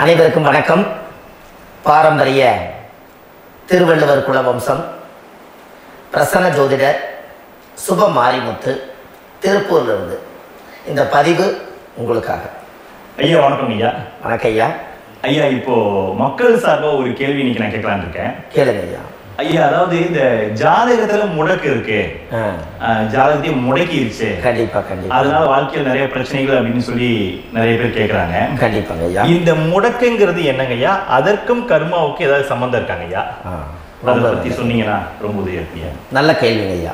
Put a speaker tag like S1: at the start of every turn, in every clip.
S1: அனைவருக்கும் வணக்கம். பாரம்பரிய திருவள்ளுவர் குலவம்சம் பிரசன்ன ஜோதிடர் சுப மாரிமுத்து திருப்பூர்லேருந்து இந்த பதிவு உங்களுக்காக.
S2: ஐயா வணக்கம். ஐயா
S1: வணக்கம் ஐயா.
S2: ஐயா இப்போ மக்கள் சார்பாக ஒரு கேள்வி இன்னைக்கு நான் கேட்கலான்னு இருக்கேன்.
S1: கேளுங்க ஐயா.
S2: ஐயா, அதாவது இந்த ஜாதகத்துல முடக்கு இருக்கு, ஜாதகத்தையும் முடக்கிருச்சு,
S1: கண்டிப்பா கண்டிப்பா,
S2: அதனால வாழ்க்கையில் நிறைய பிரச்சனைகள் அப்படின்னு சொல்லி நிறைய பேர் கேட்கறாங்க.
S1: கண்டிப்பாங்க ஐயா.
S2: இந்த முடக்குங்கிறது என்னங்க ஐயா? அதற்கும் கர்மாவுக்கு ஏதாவது சம்பந்தம் இருக்காங்க ஐயா? அதை பத்தி சொன்னீங்கன்னா ரொம்ப உதவியா இருக்கு.
S1: நல்ல கேள்விங்க ஐயா.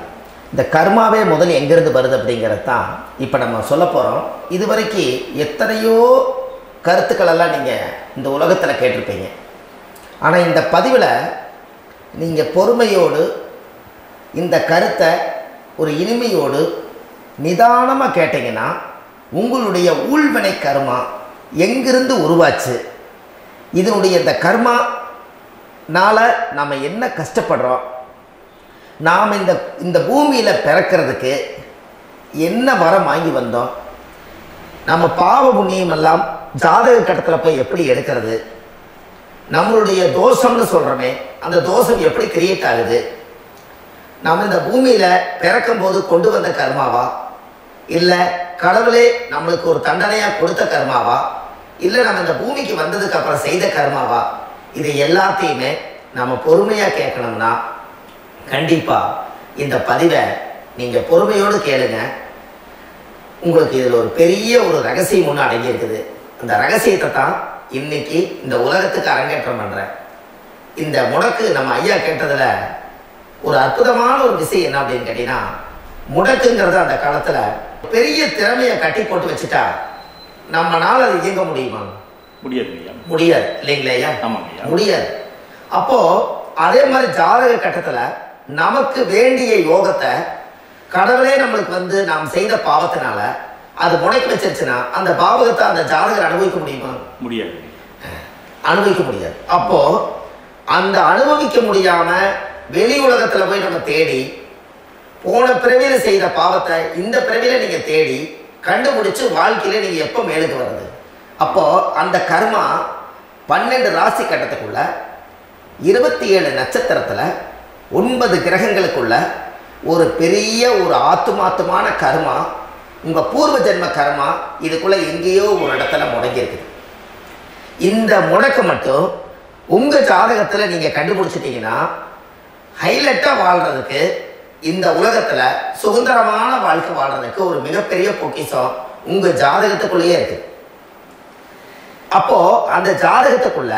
S1: இந்த கர்மாவே முதல் எங்கிருந்து வருது அப்படிங்கிறது தான் இப்போ நம்ம சொல்ல போகிறோம். இது வரைக்கும் எத்தனையோ கருத்துக்களெல்லாம் நீங்கள் இந்த உலகத்தில் கேட்டிருப்பீங்க. ஆனால் இந்த பதிவில் நீங்கள் பொறுமையோடு இந்த கருத்தை ஒரு இனிமையோடு நிதானமாக கேட்டிங்கன்னா உங்களுடைய ஊழ்வினை கர்மா எங்கிருந்து உருவாச்சு, இதனுடைய இந்த கர்மானால நாம் என்ன கஷ்டப்படுறோம், நாம் இந்த பூமியில் பிறக்கிறதுக்கு என்ன வரம் வாங்கி வந்தோம், நம்ம பாவ புண்ணியம் எல்லாம் ஜாதக கட்டத்தில் போய் எப்படி எடுக்கிறது, நம்மளுடைய தோஷம்னு சொல்கிறோமே அந்த தோஷம் எப்படி கிரியேட் ஆகுது, நம்ம இந்த பூமியில் பிறக்கும்போது கொண்டு வந்த கர்மாவா, இல்லை கடவுளே நம்மளுக்கு ஒரு தண்டனையாக கொடுத்த கர்மாவா, இல்லை நம்ம இந்த பூமிக்கு வந்ததுக்கு அப்புறம் செய்த கர்மாவா, இது எல்லாத்தையுமே நம்ம பொறுமையாக கேட்கணும்னா கண்டிப்பாக இந்த பதிவை நீங்கள் பொறுமையோடு கேளுங்க. உங்களுக்கு இதில் ஒரு பெரிய ஒரு ரகசியம் ஒன்று அடங்கி இருக்குது. அந்த ரகசியத்தை தான் இன்னைக்கு இந்த உலகத்துக்கு அரங்கேற்றம் பண்ணுறேன். இந்த முடக்கு நம்ம ஐயா கேட்டதில் ஒரு அற்புதமான ஒரு விஷயம் என்ன அப்படின்னு கேட்டீங்கன்னா, முடக்குங்கிறது அந்த காலத்தில் பெரிய திறமையை கட்டி போட்டு வச்சுட்டா நம்மளால் அது இயங்க முடியுமா? முடியாது இல்லைங்களா ஐயா? முடியாது. அப்போது அதே மாதிரி ஜாதக கட்டத்தில் நமக்கு வேண்டிய யோகத்தை கடவுளே நம்மளுக்கு நாம் செய்த பாவத்தினால அது முடக்கி வச்சிருச்சுன்னா அந்த பாவகத்தை அந்த ஜாதகர் அனுபவிக்க முடியுமா? முடியாது, அனுபவிக்க முடியாது. அப்போ அந்த அனுபவிக்க முடியாம வெளி உலகத்துல போய் நம்ம தேடி போன பிறவியில செய்த பாவத்தை இந்த பிறவியில நீங்க தேடி கண்டுபிடிச்சு வாழ்க்கையில நீங்க எப்போ மேலுக்கு வருது? அப்போ அந்த கர்மா 12 ராசி கட்டத்துக்குள்ள 27 நட்சத்திரத்துல 9 கிரகங்களுக்குள்ள ஒரு பெரிய ஒரு ஆத்துமாத்துமான கர்மா, உங்க பூர்வ ஜென்ம கர்மா இதுக்குள்ள எங்கேயோ ஒரு இடத்துல முடங்கி இருக்குது. இந்த முடக்க மட்டும் உங்க ஜாதகத்துல நீங்க கண்டுபிடிச்சிட்டீங்கன்னா ஹைலைட்டா வாழ்றதுக்கு, இந்த உலகத்துல சுதந்திரமான வாழ்க்கை வாழ்றதுக்கு ஒரு மிகப்பெரிய பொக்கிஷம் உங்க ஜாதகத்துக்குள்ளேயே இருக்கு. அப்போ அந்த ஜாதகத்துக்குள்ள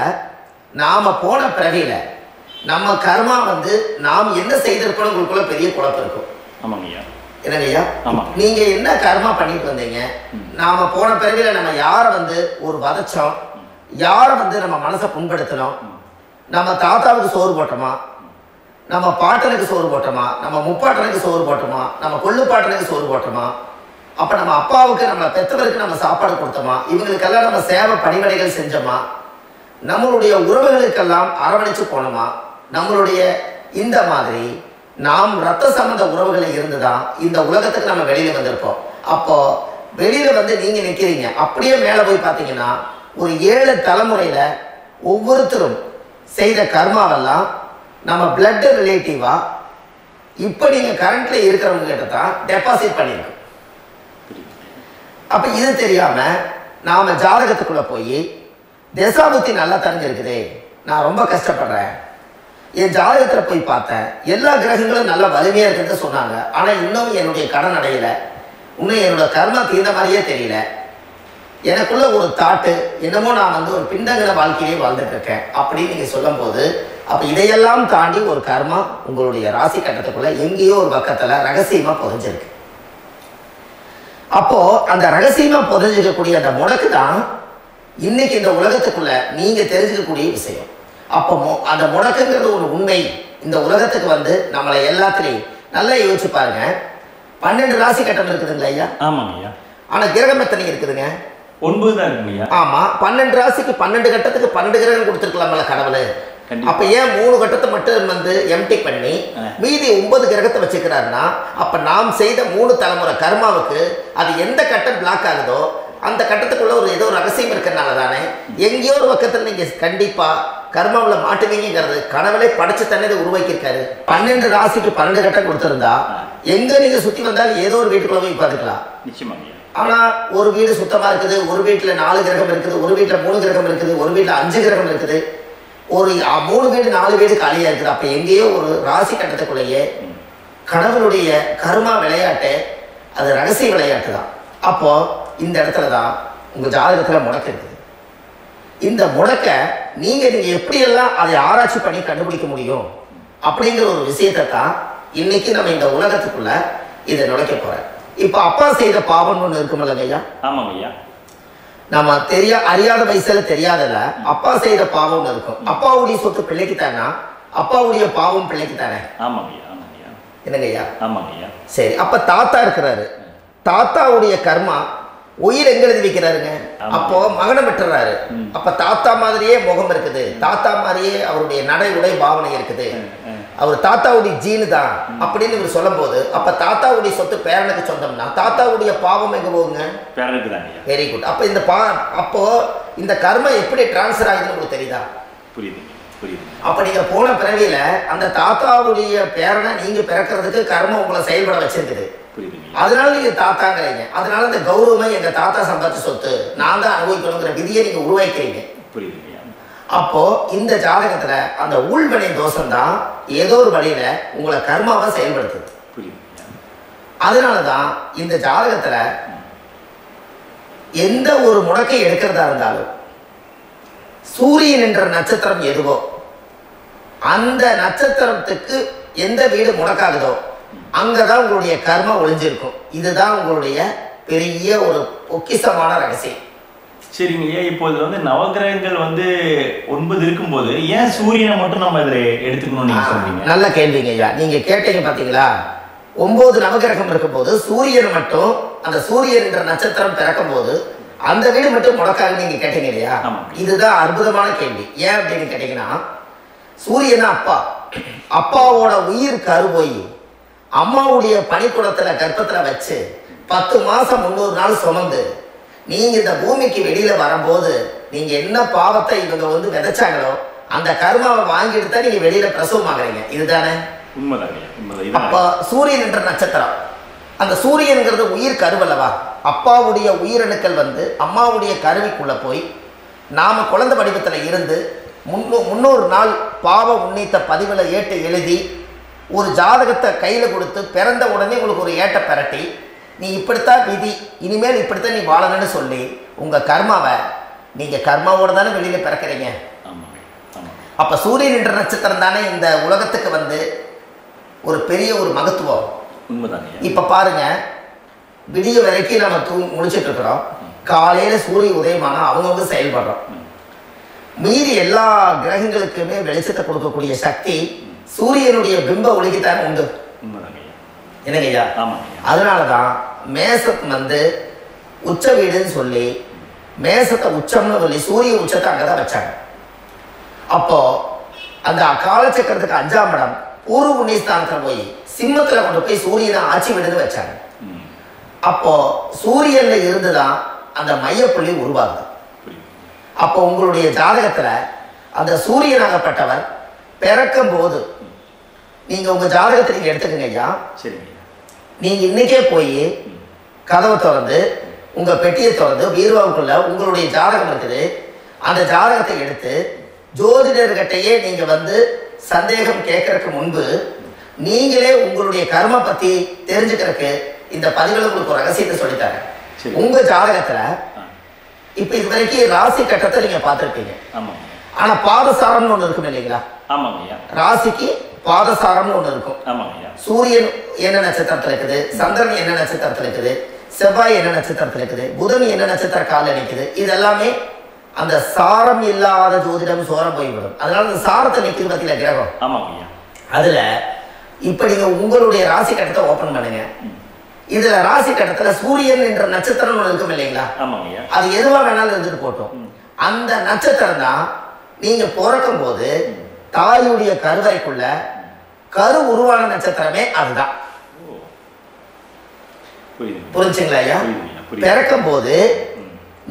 S1: நாம போன பிறவியில நம்ம கர்மா நாம் என்ன செய்திருக்கணும் உங்களுக்குள்ள பெரிய குழப்பம் இருக்கும். என்னங்கய்யா, நீங்க என்ன கர்மா பண்ணிட்டு வந்தீங்க, நாம போன பிறவில நம்ம யாரை ஒரு வதச்சோம், யாரை நம்ம மனசை புண்படுத்தணும், நம்ம தாத்தாவுக்கு சோறு போட்டோமா, நம்ம பாட்டனுக்கு சோறு போட்டோமா, நம்ம முப்பாட்டனுக்கு சோறு போட்டோமா, நம்ம கொள்ளு பாட்டனுக்கு சோறு போட்டோமா, அப்ப நம்ம அப்பாவுக்கு நம்ம பெற்றவருக்கு நம்ம சாப்பாடு கொடுத்தோமா, இவங்களுக்கெல்லாம் நம்ம சேவை பணிவிடைகள் செஞ்சோமா, நம்மளுடைய உறவுகளுக்கெல்லாம் அரவணைச்சு போனோமா, நம்மளுடைய இந்த மாதிரி நாம் ரத்த சம்பந்த உறவுகளை இருந்துதான் இந்த உலகத்துக்கு நம்ம வெளியில வந்திருப்போம். அப்போ வெளியில நீங்க நிக்கிறீங்க, அப்படியே மேல போய் பார்த்தீங்கன்னா ஒரு 7 தலைமுறையில ஒவ்வொருத்தரும் செய்த கர்மாவெல்லாம் நம்ம பிளட் ரிலேட்டிவா இப்போ நீங்க கரண்ட்ல இருக்கிறவங்க கிட்ட தான் டெபாசிட் பண்ணிருக்கு. அப்ப இது தெரியாம நாம ஜாதகத்துக்குள்ள போய் தசாபுத்தி நல்லா தெரிஞ்சிருக்குதே, நான் ரொம்ப கஷ்டப்படுறேன், என் ஜாதகத்துல போய் பார்த்தேன் எல்லா கிரகங்களும் நல்ல வலிமையா இருக்குன்னு சொன்னாங்க, ஆனா இன்னும் என்னுடைய கடன் அடையல, இன்னும் என்னோட கர்மா தீர்ந்த மாதிரியே தெரியல, எனக்குள்ள ஒரு தாட்டு என்னமோ நான் ஒரு பிண்டங்கிற வாழ்க்கையே வாழ்ந்துட்டு இருக்கேன் அப்படின்னு நீங்க சொல்லும் போது, அப்ப இதையெல்லாம் தாண்டி ஒரு கர்மா உங்களுடைய ராசி கட்டத்துக்குள்ள எங்கேயோ ஒரு பக்கத்துல ரகசியமா புதைஞ்சிருக்கு. அப்போ அந்த ரகசியமா புதைஞ்சிருக்கக்கூடிய அந்த முடக்கு தான் இன்னைக்கு இந்த உலகத்துக்குள்ள நீங்க தெரிஞ்சுக்கக்கூடிய விஷயம். அப்போ அந்த முடக்குங்கிறது ஒரு உண்மை. இந்த உலகத்துக்கு நம்மளை எல்லாத்துலையும் நல்லா யோசிச்சு பாருங்க. 12 ராசி கட்டம் இருக்குதுங்களா ஐயா? ஆமாங்க. ஆனா கிரகம் எத்தனை இருக்குதுங்க? 9 தான் இருக்குங்க. ஆமா, 12 ராசிக்கு 12 கட்டத்துக்கு 12 கிரகம் கொடுத்துருக்கலாம்ல கடவுள். அப்ப ஏன் 3 கட்டத்தை மட்டும் எம்டி பண்ணி மீதி 9 கிரகத்தை வச்சுக்கிறாருன்னா, அப்ப நாம் செய்த 3 தலைமுறை கர்மாவுக்கு அது எந்த கட்டம் பிளாக் ஆகுதோ அந்த கட்டத்துக்குள்ள ஒரு ஏதோ ஒரு ரகசியம் இருக்கிறனால தானே எங்கேயோ ஒரு பக்கத்தில் நீங்க கண்டிப்பா கர்மாவில் மாட்டுவீங்கிறது கடவுளை படைச்சு தானே இதை உருவாக்கியிருக்காரு. 12 ராசிக்கு 12 கட்டம் கொடுத்திருந்தா எங்க நீங்க சுத்தி வந்தாலும் ஏதோ ஒரு வீட்டுக்குள்ள போய் உட்காந்துக்கலாம். ஆனா ஒரு வீடு சுத்தமா இருக்குது, ஒரு வீட்டுல 4 கிரகம் இருக்குது, ஒரு வீட்டுல 3 கிரகம் இருக்குது, ஒரு வீட்டுல 5 கிரகம் இருக்குது, ஒரு 3 வீடு 4 வீடு காலியா இருக்குது. அப்ப எங்கேயோ ஒரு ராசி கட்டத்துக்குள்ளேயே கடவுளுடைய கர்மா விளையாட்டு, அது ரகசிய விளையாட்டு தான். அப்போ இந்த இடத்துல தான் உங்க ஜாதகத்துல முடக்கு இருக்குது. இந்த முடக்க நீங்க எப்படியெல்லாம் அதை ஆராய்ச்சி பண்ணி கண்டுபிடிக்க முடியும் அப்படிங்கிற ஒரு விஷயத்தை தான் இன்னைக்கு நம்ம இந்த உலகத்துக்குள்ள இதை நுழைக்க போறேன். இப்ப அப்பா செய்த பாவம்னு ஒண்ணு இருக்குமில்ல ஐயா?
S2: ஆமாங்க ஐயா.
S1: நம்ம அறியாத வயசுல தெரியாதல அப்பா செய்த பாவம்னு இருக்கும். அப்பாவுடைய சொத்து பிள்ளைக்கு தானா, அப்பாவுடைய பாவம் பிள்ளைக்கு தானே? என்னங்க ஐயா? சரி, அப்ப தாத்தா இருக்கிறாரு, தாத்தாவுடைய கர்மா உயிர் எங்க எழுதி வைக்கிறாருங்க? அப்போ மகனை பெற்றுறாரு. அப்ப தாத்தா மாதிரியே முகம் இருக்குது, தாத்தா மாதிரியே அவருடைய நடை உடை பாவனை இருக்குது, அவர் தாத்தாவுடைய ஜீனு தான் அப்படின்னு இவர் சொல்லும் போது அப்ப தாத்தாவுடைய சொத்து பேரனுக்கு சொந்தம்னா தாத்தாவுடைய பாவம் எங்க போகுங்க? பேரனுக்கு தான். Very good. அப்ப இந்த அப்போ இந்த கர்மா எப்படி டிரான்ஸ்ஃபர் ஆகுதுன்னு உங்களுக்கு தெரியுதா? புரியுது. அப்ப நீங்க போன பிறவியில அந்த தாத்தாவுடைய பேரனை நீங்க பிறக்கிறதுக்கு கர்மம் உங்களை செயல்பட வச்சிருக்குது. அதனால நீங்க தாத்தாங்கிறீங்க. அதனால இந்த கௌரவமே எங்க தாத்தா சம்பாதிச்ச சொத்து, நான் தான் அனுபவிக்கணுங்கிற விதியை நீங்க உருவாக்கிறீங்க. அப்போ இந்த ஜாதகத்துல அந்த உள்வினை தோஷம் தான் ஏதோ ஒரு வழியில உங்களை கர்மாவை செயல்படுத்துது. அதனாலதான் இந்த ஜாதகத்துல எந்த ஒரு முடக்கை எடுக்கிறதா இருந்தாலும் சூரியன் என்ற நட்சத்திரம் எதுவோ அந்த நட்சத்திரத்துக்கு எந்த வீடு முடக்காகுதோ அங்கதான் உங்களுடைய கர்மா ஒளிஞ்சிருக்கும். இதுதான் உங்களுடைய பெரிய ஒரு பொக்கிஷமான ரகசியம்.
S2: சரிங்க ஐயா. இப்போ இதுல நவகிரகங்கள் 9 இருக்கும்போது ஏன் சூரியனை மட்டும் நம்ம இதில் எடுத்துக்கணும்னு நீங்க சொல்றீங்க?
S1: நல்ல கேள்விங்க ஐயா. நீங்க கேட்டீங்க பாத்தீங்களா, 9 நவகிரகம் இருக்கும்போது சூரியன் மட்டும், அந்த சூரியன் என்ற நட்சத்திரம் பிறக்கும் போது அந்த வீடு மட்டும் முடக்காக நீங்க கேட்டீங்க இல்லையா? இதுதான் அற்புதமான கேள்வி. ஏன் அப்படின்னு கேட்டீங்கன்னா, சூரியனா அப்பா, அப்பாவோட உயிர் கரு போய் அம்மாவுடைய பனிக்குடத்துல கர்ப்பத்துல வச்சு 10 மாசம் 300 நாள் சுமந்து நீங்க இந்த பூமிக்கு வெளியில வரும்போது நீங்க என்ன பாவத்தை இவங்க விதைச்சாங்களோ அந்த கர்மாவை வாங்கிட்டு தான் நீங்க வெளியில பிரசவம் ஆகுறீங்க. இதுதானே உண்மைதான். அப்ப சூரியன் என்ற நட்சத்திரம், அந்த சூரியன்கிறது உயிர் கருவல்லவா? அப்பாவுடைய உயிரணுக்கள் அம்மாவுடைய கருவிக்குள்ள போய் நாம குழந்தை வடிவத்துல இருந்து 300 நாள் பாவ உன்னித்த பதிவுல ஏட்டு எழுதி ஒரு ஜாதகத்தை கையில கொடுத்து பிறந்த உடனே உங்களுக்கு ஒரு ஏட்டை பெரட்டி நீ இப்படித்தான் விதி, இனிமேல் இப்படித்தான் நீ வாழணும்னு சொல்லி உங்க கர்மாவை நீங்க கர்மாவோட தானே வெளியில பிறக்கிறீங்க. அப்ப சூரியன் என்ற நட்சத்திரம் தானே இந்த உலகத்துக்கு ஒரு பெரிய ஒரு மகத்துவம். இப்ப பாருங்க, விடிய வரைக்கும் நம்ம முடிச்சுட்டு இருக்கிறோம். காலையில சூரிய உதயமான அவங்கவுங்க செயல்படுறோம். மீறி எல்லா கிரகங்களுக்குமே வெளிச்சத்தை கொடுக்கக்கூடிய சக்தி சூரியனுடைய பிம்ப ஒளிக்குத்தானே உண்டு. என்னங்க ஐயா? அதனாலதான் மேசம் உச்ச வீடுன்னு சொல்லி மேசத்தை உச்சம்னு சொல்லி சூரிய உச்சத்தை அங்கதான் வச்சாங்க. அப்போ அந்த காலச்சக்கரத்துக்கு 5ஆம் இடம் பூர்வ புண்ணியஸ்தானத்துல போய் சிம்மத்துல கொண்டு போய் சூரியனை ஆட்சி வீடுன்னு வச்சாங்க. அப்போ சூரியன்ல இருந்துதான் அந்த மையப்புள்ளி உருவாகுது. அப்போ உங்களுடைய ஜாதகத்துல அந்த சூரியனாகப்பட்டவர் பிறக்கும் போது நீங்க உங்க ஜாதகத்தை நீங்க எடுத்துக்கங்க ஐயா. நீங்க இன்னைக்கே போய் கதவை திறந்து உங்க பெட்டியை திறந்து பீர்வாவுக்குள்ள உங்களுடைய ஜாதகம் இருக்குது, அந்த ஜாதகத்தை எடுத்து ஜோதிடர்கிட்டையே நீங்க சந்தேகம் கேட்கறதுக்கு முன்பு நீங்களே உங்களுடைய கர்ம பத்தி தெரிஞ்சுக்கிறதுக்கு இந்த பதிவுல உங்களுக்கு ஒரு ரகசியத்தை சொல்லித்தரேன். உங்க ஜாதகத்துல இப்ப இது வரைக்கும் ராசி கட்டத்தை நீங்க பார்த்திருப்பீங்க. ஆனா பாதசாரம்னு ஒண்ணு இருக்கும் இல்லைங்களா? ராசிக்கு பாதசாரம்னு ஒண்ணு இருக்கும். சூரியன் என்ன நட்சத்திரத்துல இருக்குது, சந்திரன் என்ன நட்சத்திரத்துல இருக்குது, செவ்வாய் என்ன நட்சத்திரத்துல இருக்குது, புதன் என்ன நட்சத்திர கால நிற்குது, இது எல்லாமே அந்த சாரம் இல்லாத ஜோதிடம் சோரம் போய்விடும். அதனால அந்த சாரத்தை நிற்கிறது பத்தில கிரகம். அதுல இப்ப நீங்க உங்களுடைய ராசி கட்டத்தை ஓபன் பண்ணுங்க. இதுல ராசி கட்டத்துல சூரியன் என்ற நட்சத்திரம் ஒண்ணு இருக்கும் இல்லைங்களா? அது எதுவா வேணாலும் இருந்துட்டு போட்டோம். அந்த நட்சத்திரம் தான் நீங்க பிறக்கும் போது தாயுடைய கருவறைக்குள்ள கரு உருவான நட்சத்திரமே அதுதான். புரிஞ்சுங்களா ஐயா? பிறக்கும் போது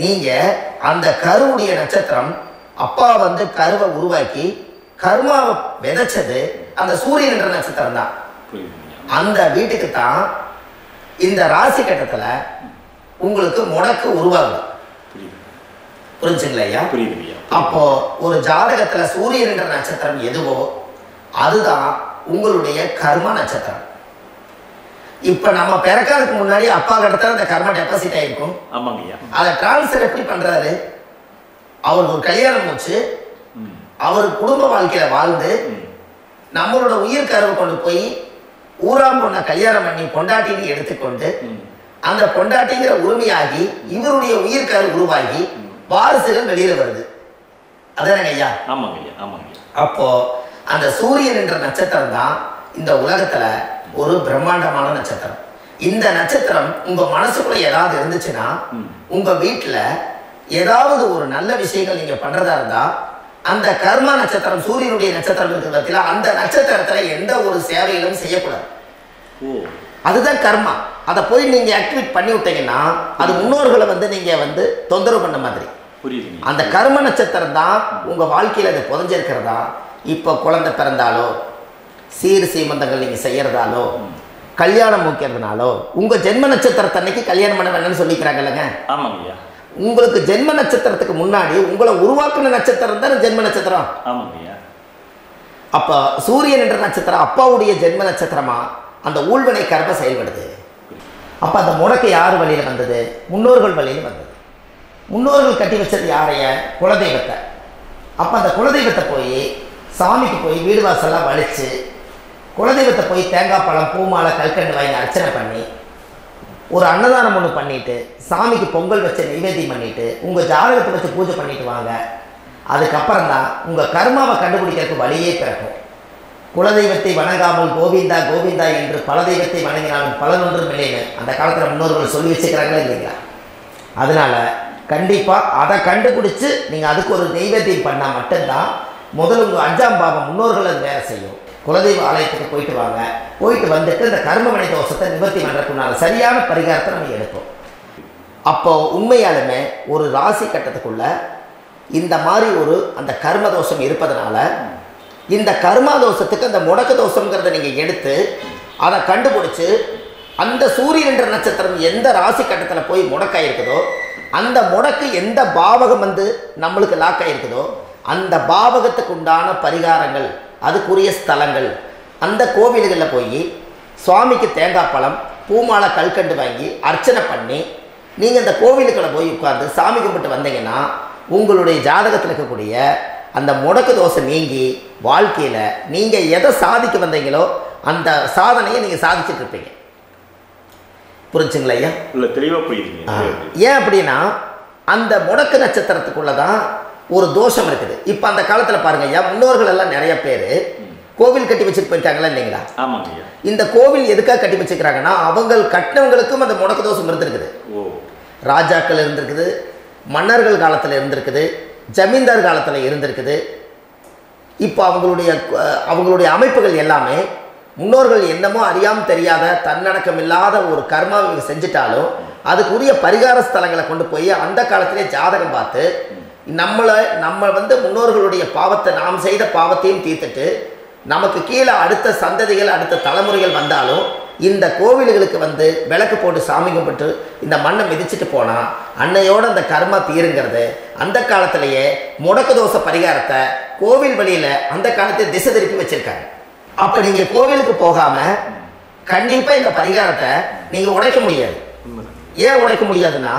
S1: நீங்கள் அந்த கருவுடைய நட்சத்திரம் அப்பா வந்து கருவை உருவாக்கி கர்மாவை விதைச்சது அந்த சூரியன் என்ற நட்சத்திரம் தான். அந்த வீட்டுக்கு தான் இந்த ராசி கட்டத்தில் உங்களுக்கு முடக்கு உருவாகுது. புரிஞ்சுங்களா ஐயா? அப்போ ஒரு ஜாதகத்தில் சூரியன் என்ற நட்சத்திரம் எதுவோ அதுதான் உங்களுடைய கர்ம நட்சத்திரம். இப்போ நம்ம பிறக்கிறதுக்கு முன்னாடி அப்பா கிட்ட அந்த கர்ம டெபாசிட் ஆகிருக்கும். அதை டிரான்ஸ்ஃபர் எப்படி பண்ணுறாரு? அவருக்கு ஒரு கல்யாணம் வச்சு அவர் குடும்ப வாழ்க்கையில வாழ்ந்து நம்மளோட உயிர் கருவை கொண்டு போய் ஊராம் பொண்ணை கல்யாணம் பண்ணி பொண்டாட்டின்னு எடுத்துக்கொண்டு அந்த பொண்டாட்டிங்கிற உரிமையாகி இவருடைய உயிர் கரு உருவாகி வாரிசுகள் வெளியில வருது. அதானே ஐயா? அப்போ அந்த சூரியன் என்ற நட்சத்திரம் தான் இந்த உலகத்துல ஒரு பிரம்மாண்டமான நட்சத்திரம். இந்த நட்சத்திரம் உங்க மனசுக்குள்ள ஏதாவது இருந்துச்சுன்னா உங்க வீட்டுல ஏதாவது ஒரு நல்ல விஷயங்கள் நீங்க பண்றதா இருந்தா அந்த கர்ம நட்சத்திரம் சூரியனுடைய நட்சத்திரம் இருக்கிறதுல அந்த நட்சத்திரத்துல எந்த ஒரு சேவைகளும் செய்யக்கூடாது. அதுதான் கர்மா. அதை போய் நீங்க ஆக்டிவேட் பண்ணி விட்டீங்கன்னா அது முன்னோர்களை வந்து நீங்க வந்து தொந்தரவு பண்ண மாதிரி. அந்த கர்ம நட்சத்திரம் தான் உங்க வாழ்க்கையில அது புதஞ்சிருக்கிறதா. இப்போ குழந்தை பிறந்தாலோ சீர் சீமந்தங்கள் நீங்க செய்யறதாலோ கல்யாணம் முக்கிறதுனாலோ உங்க ஜென்ம நட்சத்திரத்தன்னைக்கு கல்யாணம் பண்ண வேணும்னு சொல்லிக்கிறாங்க இல்லைங்க? உங்களுக்கு ஜென்ம நட்சத்திரத்துக்கு முன்னாடி உங்களை உருவாக்குன நட்சத்திரம் தான் ஜென்ம நட்சத்திரம். அப்ப சூரியன் என்ற நட்சத்திரம் அப்பாவுடைய ஜென்ம நட்சத்திரமா அந்த ஊழ்வினை கர்ம செயல்படுது. அப்ப அந்த முடக்கு யார் வழியில வந்தது? முன்னோர்கள் வழியில வந்தது. முன்னோர்கள் கட்டி வச்சது யாரைய? குலதெய்வத்தை. அப்ப அந்த குலதெய்வத்தை போய் சாமிக்கு போய் வீடு வாசல்லாம் வலிச்சு குலதெய்வத்தை போய் தேங்காய் பழம் பூமாலை கல்கண்டு வாங்கி அர்ச்சனை பண்ணி ஒரு அன்னதானம் ஒன்று பண்ணிட்டு சாமிக்கு பொங்கல் வச்சு நைவேத்தியம் பண்ணிட்டு உங்க ஜாதகத்தை வச்சு பூஜை பண்ணிட்டு வாங்க. அதுக்கப்புறம் தான் உங்க கர்மாவை கண்டுபிடிக்கிறதுக்கு வழியே பிறக்கும். குலதெய்வத்தை வணங்காமல் கோவிந்தா கோவிந்தா என்று பல தெய்வத்தை வணங்கினாலும் பலனொன்றும் இல்லைன்னு அந்த காலத்தில் முன்னோர்கள் சொல்லி வச்சுக்கிறாங்களா இல்லைங்களா? அதனால கண்டிப்பா அதை கண்டுபிடிச்சு நீங்க அதுக்கு ஒரு நைவேத்தியம் பண்ணா மட்டும்தான் முதல்ல உங்க 5ஆம் பாவம் முன்னோர்கள் அது வேலை செய்யும். குலதெய்வ ஆலயத்துக்கு போயிட்டு வாங்க. போயிட்டு வந்துட்டு இந்த கர்மவினை தோஷத்தை நிவர்த்தி பண்ணுறதுக்குனால சரியான பரிகாரத்தை நம்ம எடுப்போம். அப்போ உண்மையாலுமே ஒரு ராசி கட்டத்துக்குள்ள இந்த மாதிரி ஒரு அந்த கர்ம தோஷம் இருப்பதனால இந்த கர்மா தோஷத்துக்கு அந்த முடக்க தோஷங்கிறத நீங்கள் எடுத்து அதை கண்டுபிடிச்சு அந்த சூரியன் என்ற நட்சத்திரம் எந்த ராசி கட்டத்தில் போய் முடக்காயிருக்குதோ அந்த முடக்கு எந்த பாவகம் வந்து நம்மளுக்கு லாக் ஆகிருக்குதோ அந்த பாவகத்துக்கு உண்டான பரிகாரங்கள் அதுக்குரிய ஸ்தலங்கள் அந்த கோவில்களில் போய் சுவாமிக்கு தேங்காய் பழம் பூமாலை கல்கண்டு வாங்கி அர்ச்சனை பண்ணி நீங்கள் இந்த கோவிலுக்குள்ள போய் உட்கார்ந்து சாமி கும்பிட்டு வந்தீங்கன்னா உங்களுடைய ஜாதகத்தில் இருக்கக்கூடிய அந்த முடக்கு தோசை நீங்கி வாழ்க்கையில் நீங்கள் எதை சாதிக்க வந்தீங்களோ அந்த சாதனையை நீங்கள் சாதிச்சுட்டு இருப்பீங்க. புரிஞ்சுங்களா ஐயா? இல்லை, தெளிவாக புரியுதுங்க. ஏன் அப்படின்னா அந்த முடக்கு நட்சத்திரத்துக்குள்ள தான் ஒரு தோஷம் இருக்குது. இப்போ அந்த காலத்தில் பாருங்க ஐயா, முன்னோர்கள் எல்லாம் நிறைய பேர் கோவில் கட்டி வச்சுட்டு போயிருக்காங்களா இல்லைங்களா? ஆமாங்க. இந்த கோவில் எதுக்காக கட்டி வச்சுக்கிறாங்கன்னா அவங்க கட்டினவங்களுக்கும் அந்த முடக்கு தோஷம் இருந்திருக்குது. ராஜாக்கள் இருந்திருக்குது, மன்னர்கள் காலத்தில் இருந்திருக்குது, ஜமீன்தார் காலத்தில் இருந்திருக்குது. இப்போ அவங்களுடைய அமைப்புகள் எல்லாமே முன்னோர்கள் என்னமோ அறியாமல் தெரியாத தன்னடக்கம் இல்லாத ஒரு கர்மாவை செஞ்சுட்டாலும் அதுக்குரிய பரிகார ஸ்தலங்களை கொண்டு போய் அந்த காலத்திலே ஜாதகம் பார்த்து நம்ம வந்து முன்னோர்களுடைய பாவத்தை நாம் செய்த பாவத்தையும் தீர்த்துட்டு நமக்கு கீழே அடுத்த சந்ததிகள் அடுத்த தலைமுறைகள் வந்தாலும் இந்த கோவில்களுக்கு வந்து விளக்கு போட்டு சாமி கும்பிட்டு இந்த மண்ணை மிதிச்சுட்டு போனால் அன்னையோட அந்த கர்மா தீருங்கிறது அந்த காலத்திலேயே முடக்கு தோசை பரிகாரத்தை கோவில் வழியில் அந்த காலத்தை திசை திருப்பி வச்சிருக்காங்க. அப்போ நீங்கள் கோவிலுக்கு போகாமல் கண்டிப்பாக இந்த பரிகாரத்தை நீங்கள் உடைக்க முடியாது. ஏன் உடைக்க முடியாதுன்னா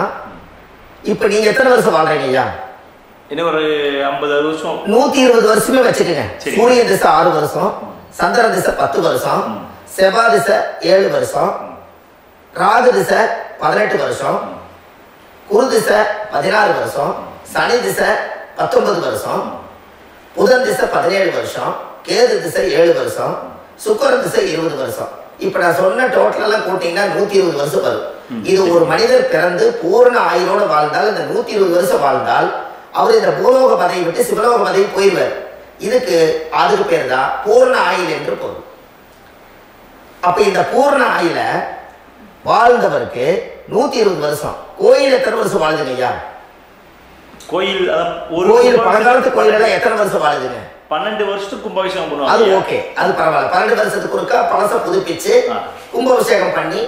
S1: இப்போ நீங்கள் எத்தனை வருஷம் வாழ்றீங்க ஐயா?
S2: இன்னும் ஒரு 50 வருஷம்
S1: 120 வருஷமே வச்சுக்கோங்க. சூரிய திசை 6 வருஷம், சந்திர திசை 10 வருஷம், செவ்வாய் திசை 7 வருஷம், ராகு திசை 18 வருஷம், குரு திசை 16 வருஷம், சனி திசை 19 வருஷம், புதன் திசை 17 வருஷம், கேது திசை 7 வருஷம், சுக்கிரன் திசை 20 வருஷம். இப்போ நான் சொன்ன டோட்டலெல்லாம் கூட்டிங்கன்னா 120 வருஷம் வரும். இது ஒரு மனிதர் பிறந்து பூரண ஆயுளோடு வாழ்ந்தால் இந்த 120 வருஷம் வாழ்ந்தால் அவர் இந்த பூலோக பதவி விட்டு சிவலோக பதவி போயிடுவார். அதுக்கு பேர் தான் பூர்ண ஆயுள் என்று பொருள். அப்ப இந்த பூர்ண ஆயுள வாழ்ந்தவருக்கு 120 வருஷம். கோயில் எத்தனை வருஷம் வாழ்ந்துங்க ஐயா?
S2: கோயில் ஒரு
S1: கோயில் பழங்காலத்து கோயிலெல்லாம் எத்தனை வருஷம் வாழுதுங்க?
S2: 12 வருஷத்துக்கு கும்பாபிஷேகம் பண்ணுவாங்க.
S1: அது ஓகே, அது பரவாயில்ல. 12 வருஷத்துக்கு ஒருக்கா பழச புதுப்பிச்சு கும்பாபிஷேகம் பண்ணி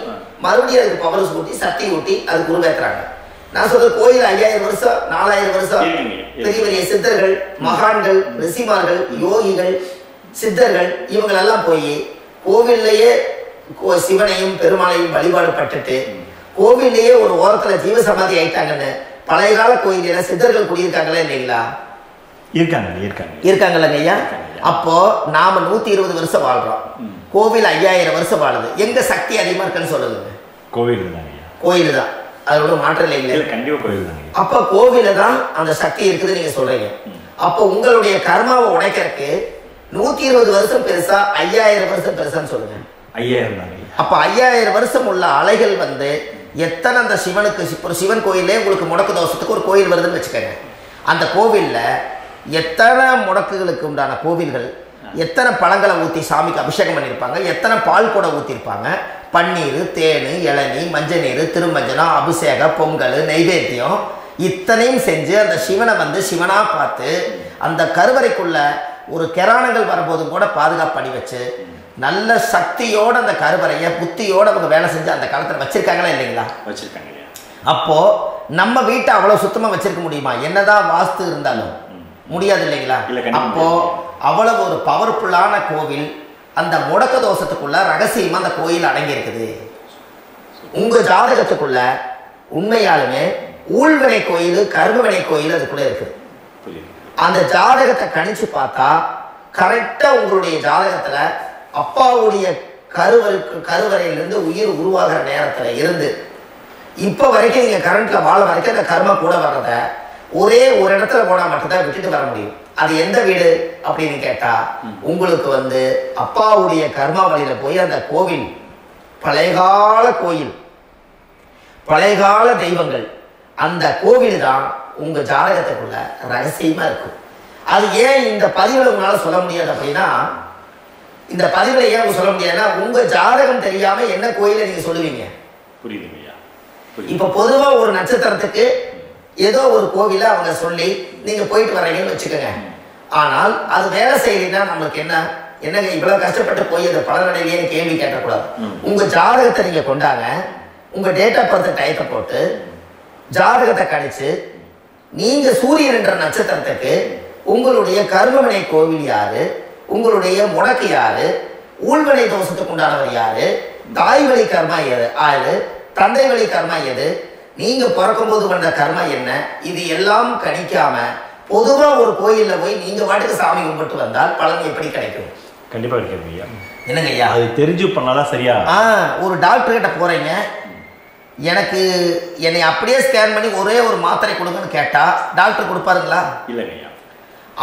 S1: மறுபடியும் அதுக்கு பவர் ஊட்டி சக்தி ஊட்டி அதுக்கு உருவேற்றுறாங்க. நான் சொல்ற கோயில் 5000 வருஷம் 4000 வருஷம் பெரிய பெரிய சித்தர்கள், மகான்கள், ரிஷிமார்கள், யோகிகள், சித்தர்கள் இவங்களெல்லாம் போய் கோவில்லையே சிவனையும் பெருமாளையும் வழிபாடு பட்டுட்டு கோவில்லையே ஒரு ஓரத்துல ஜீவசமாதி ஆயிட்டாங்கன்னு பழைய கால கோயில சித்தர்கள் குடியிருக்காங்களா இல்லைங்களா? இருக்காங்கல்லங்க ஐயா. அப்போ நாம 120 வருஷம் வாழ்றோம், கோவில் 5000 வருஷம் வாழுது. எங்க சக்தி அதிகமா இருக்குன்னு சொல்லுங்க? கோயில் தான், அதோட மாற்றம் இல்லை. அப்ப கோவில தான் அந்த சக்தி இருக்குது நீங்க சொல்றீங்க. அப்போ உங்களுடைய கர்மாவை உடைக்கிறதுக்கு 120 வருஷம் பெருசா 5000 வருஷம் பெருசான்னு சொல்லுங்க?
S2: 5000.
S1: அப்ப 5000 வருஷம் உள்ள அலைகள் வந்து எத்தனை அந்த சிவனுக்கு ஒரு சிவன் கோயிலே உங்களுக்கு முடக்கு தோஷத்துக்கு ஒரு கோயில் வருதுன்னு வச்சுக்கோங்க. அந்த கோவில்ல எத்தனை முடக்குகளுக்கு உண்டான கோவில்கள், எத்தனை பழங்களை ஊற்றி சாமிக்கு அபிஷேகம் பண்ணியிருப்பாங்க, எத்தனை பால் கூட ஊற்றிருப்பாங்க, பன்னீர், தேன், இளநீ, மஞ்சள் நீர், திருமஞ்சனம், அபிஷேகம், பொங்கல், நைவேத்தியம் இத்தனையும் செஞ்சு அந்த சிவனை வந்து சிவனா பார்த்து அந்த கருவறைக்குள்ள ஒரு கிராணங்கள் வரும்போதும் கூட பாதுகாப்பு பண்ணி வச்சு நல்ல சக்தியோட அந்த கருவறையை புத்தியோட அவங்க வேலை செஞ்சு அந்த காலத்தில் வச்சிருக்காங்களா இல்லைங்களா?
S2: வச்சிருக்காங்க.
S1: அப்போ நம்ம வீட்டை அவ்வளவு சுத்தமா வச்சிருக்க முடியுமா? என்னதான் வாஸ்து இருந்தாலும் முடியாது இல்லைங்களா? அப்போ அவ்வளவு ஒரு பவர்ஃபுல்லான கோவில் அந்த முடக்க தோஷத்துக்குள்ள ரகசியமா அந்த கோயில் அடங்கி இருக்குது. உங்க ஜாதகத்துக்குள்ள உண்மையாலுமே ஊழ்வினை கோயில், கர்மவினை கோயில் அதுக்குள்ள இருக்குது. அந்த ஜாதகத்தை கணிச்சு பார்த்தா கரெக்டா உங்களுடைய ஜாதகத்துல அப்பாவுடைய கருவறையிலிருந்து உயிர் உருவாகிற நேரத்துல இருந்து இப்ப வரைக்கும் நீங்க கரண்ட்ல வாழ வரைக்கும் அந்த கர்ம கூட வர்றத ஒரே ஒரு இடத்துல போனா மட்டும்தான் விட்டுட்டு வர முடியும். அது எந்த வீடு அப்படின்னு கேட்டா உங்களுக்கு வந்து அப்பாவுடைய கர்மா வழியில போய் அந்த கோவில் பழையகால கோயில், பழையகால தெய்வங்கள், அந்த கோவில் தான் உங்க ஜாதகத்துக்குள்ள ரகசியமா இருக்கும். அது ஏன் இந்த பதிவுல உங்களால சொல்ல முடியாது அப்படின்னா, இந்த பதிவுல ஏன் சொல்ல முடியாதுன்னா உங்க ஜாதகம் தெரியாம என்ன கோயிலை நீங்க சொல்லுவீங்க?
S2: புரியுதுங்கய்யா.
S1: இப்ப பொதுவா ஒரு நட்சத்திரத்துக்கு ஏதோ ஒரு கோவில அவங்க சொல்லி நீங்க போயிட்டு வர்றீங்கன்னு வச்சுக்கோங்க. ஆனால் அது வேலை செய்யலைன்னா நம்மளுக்கு என்னங்க இவ்வளவு கஷ்டப்பட்டு போய் அந்த பலனடையிலேயே கேள்வி கேட்டக்கூடாது. உங்க ஜாதகத்தை நீங்க கொண்டாங்க, உங்க டேட் ஆஃப் பர்த் டயத்தை போட்டு ஜாதகத்தை கணிச்சு நீங்க சூரியன் என்ற நட்சத்திரத்துக்கு உங்களுடைய கர்மவினை கோவில் யாரு, உங்களுடைய முடக்கு யாரு, ஊழ்வினை தோஷத்துக்கு உண்டானவர் யாரு, தாய் வழி கர்மா ஆறு, தந்தை வழி கர்மா எது, நீங்க பிறக்கும் போது வந்த கர்மா என்ன, இது எல்லாம் கணிக்காம பொதுவா ஒரு கோயில்ல போய் நீங்க பாட்டுக்கு சாமி கும்பிட்டு வந்தால் பலன் எப்படி கிடைக்கும்?
S2: கண்டிப்பா கிடைக்கும் ஐயா.
S1: என்னங்க ஐயா, அது
S2: தெரிஞ்சு பண்ணாதான் சரியா.
S1: ஒரு டாக்டர் கிட்ட போறீங்க, எனக்கு என்னை அப்படியே ஸ்கேன் பண்ணி ஒரே ஒரு மாத்திரை கொடுங்கன்னு கேட்டா டாக்டர் கொடுப்பாருங்களா?
S2: இல்லைங்க.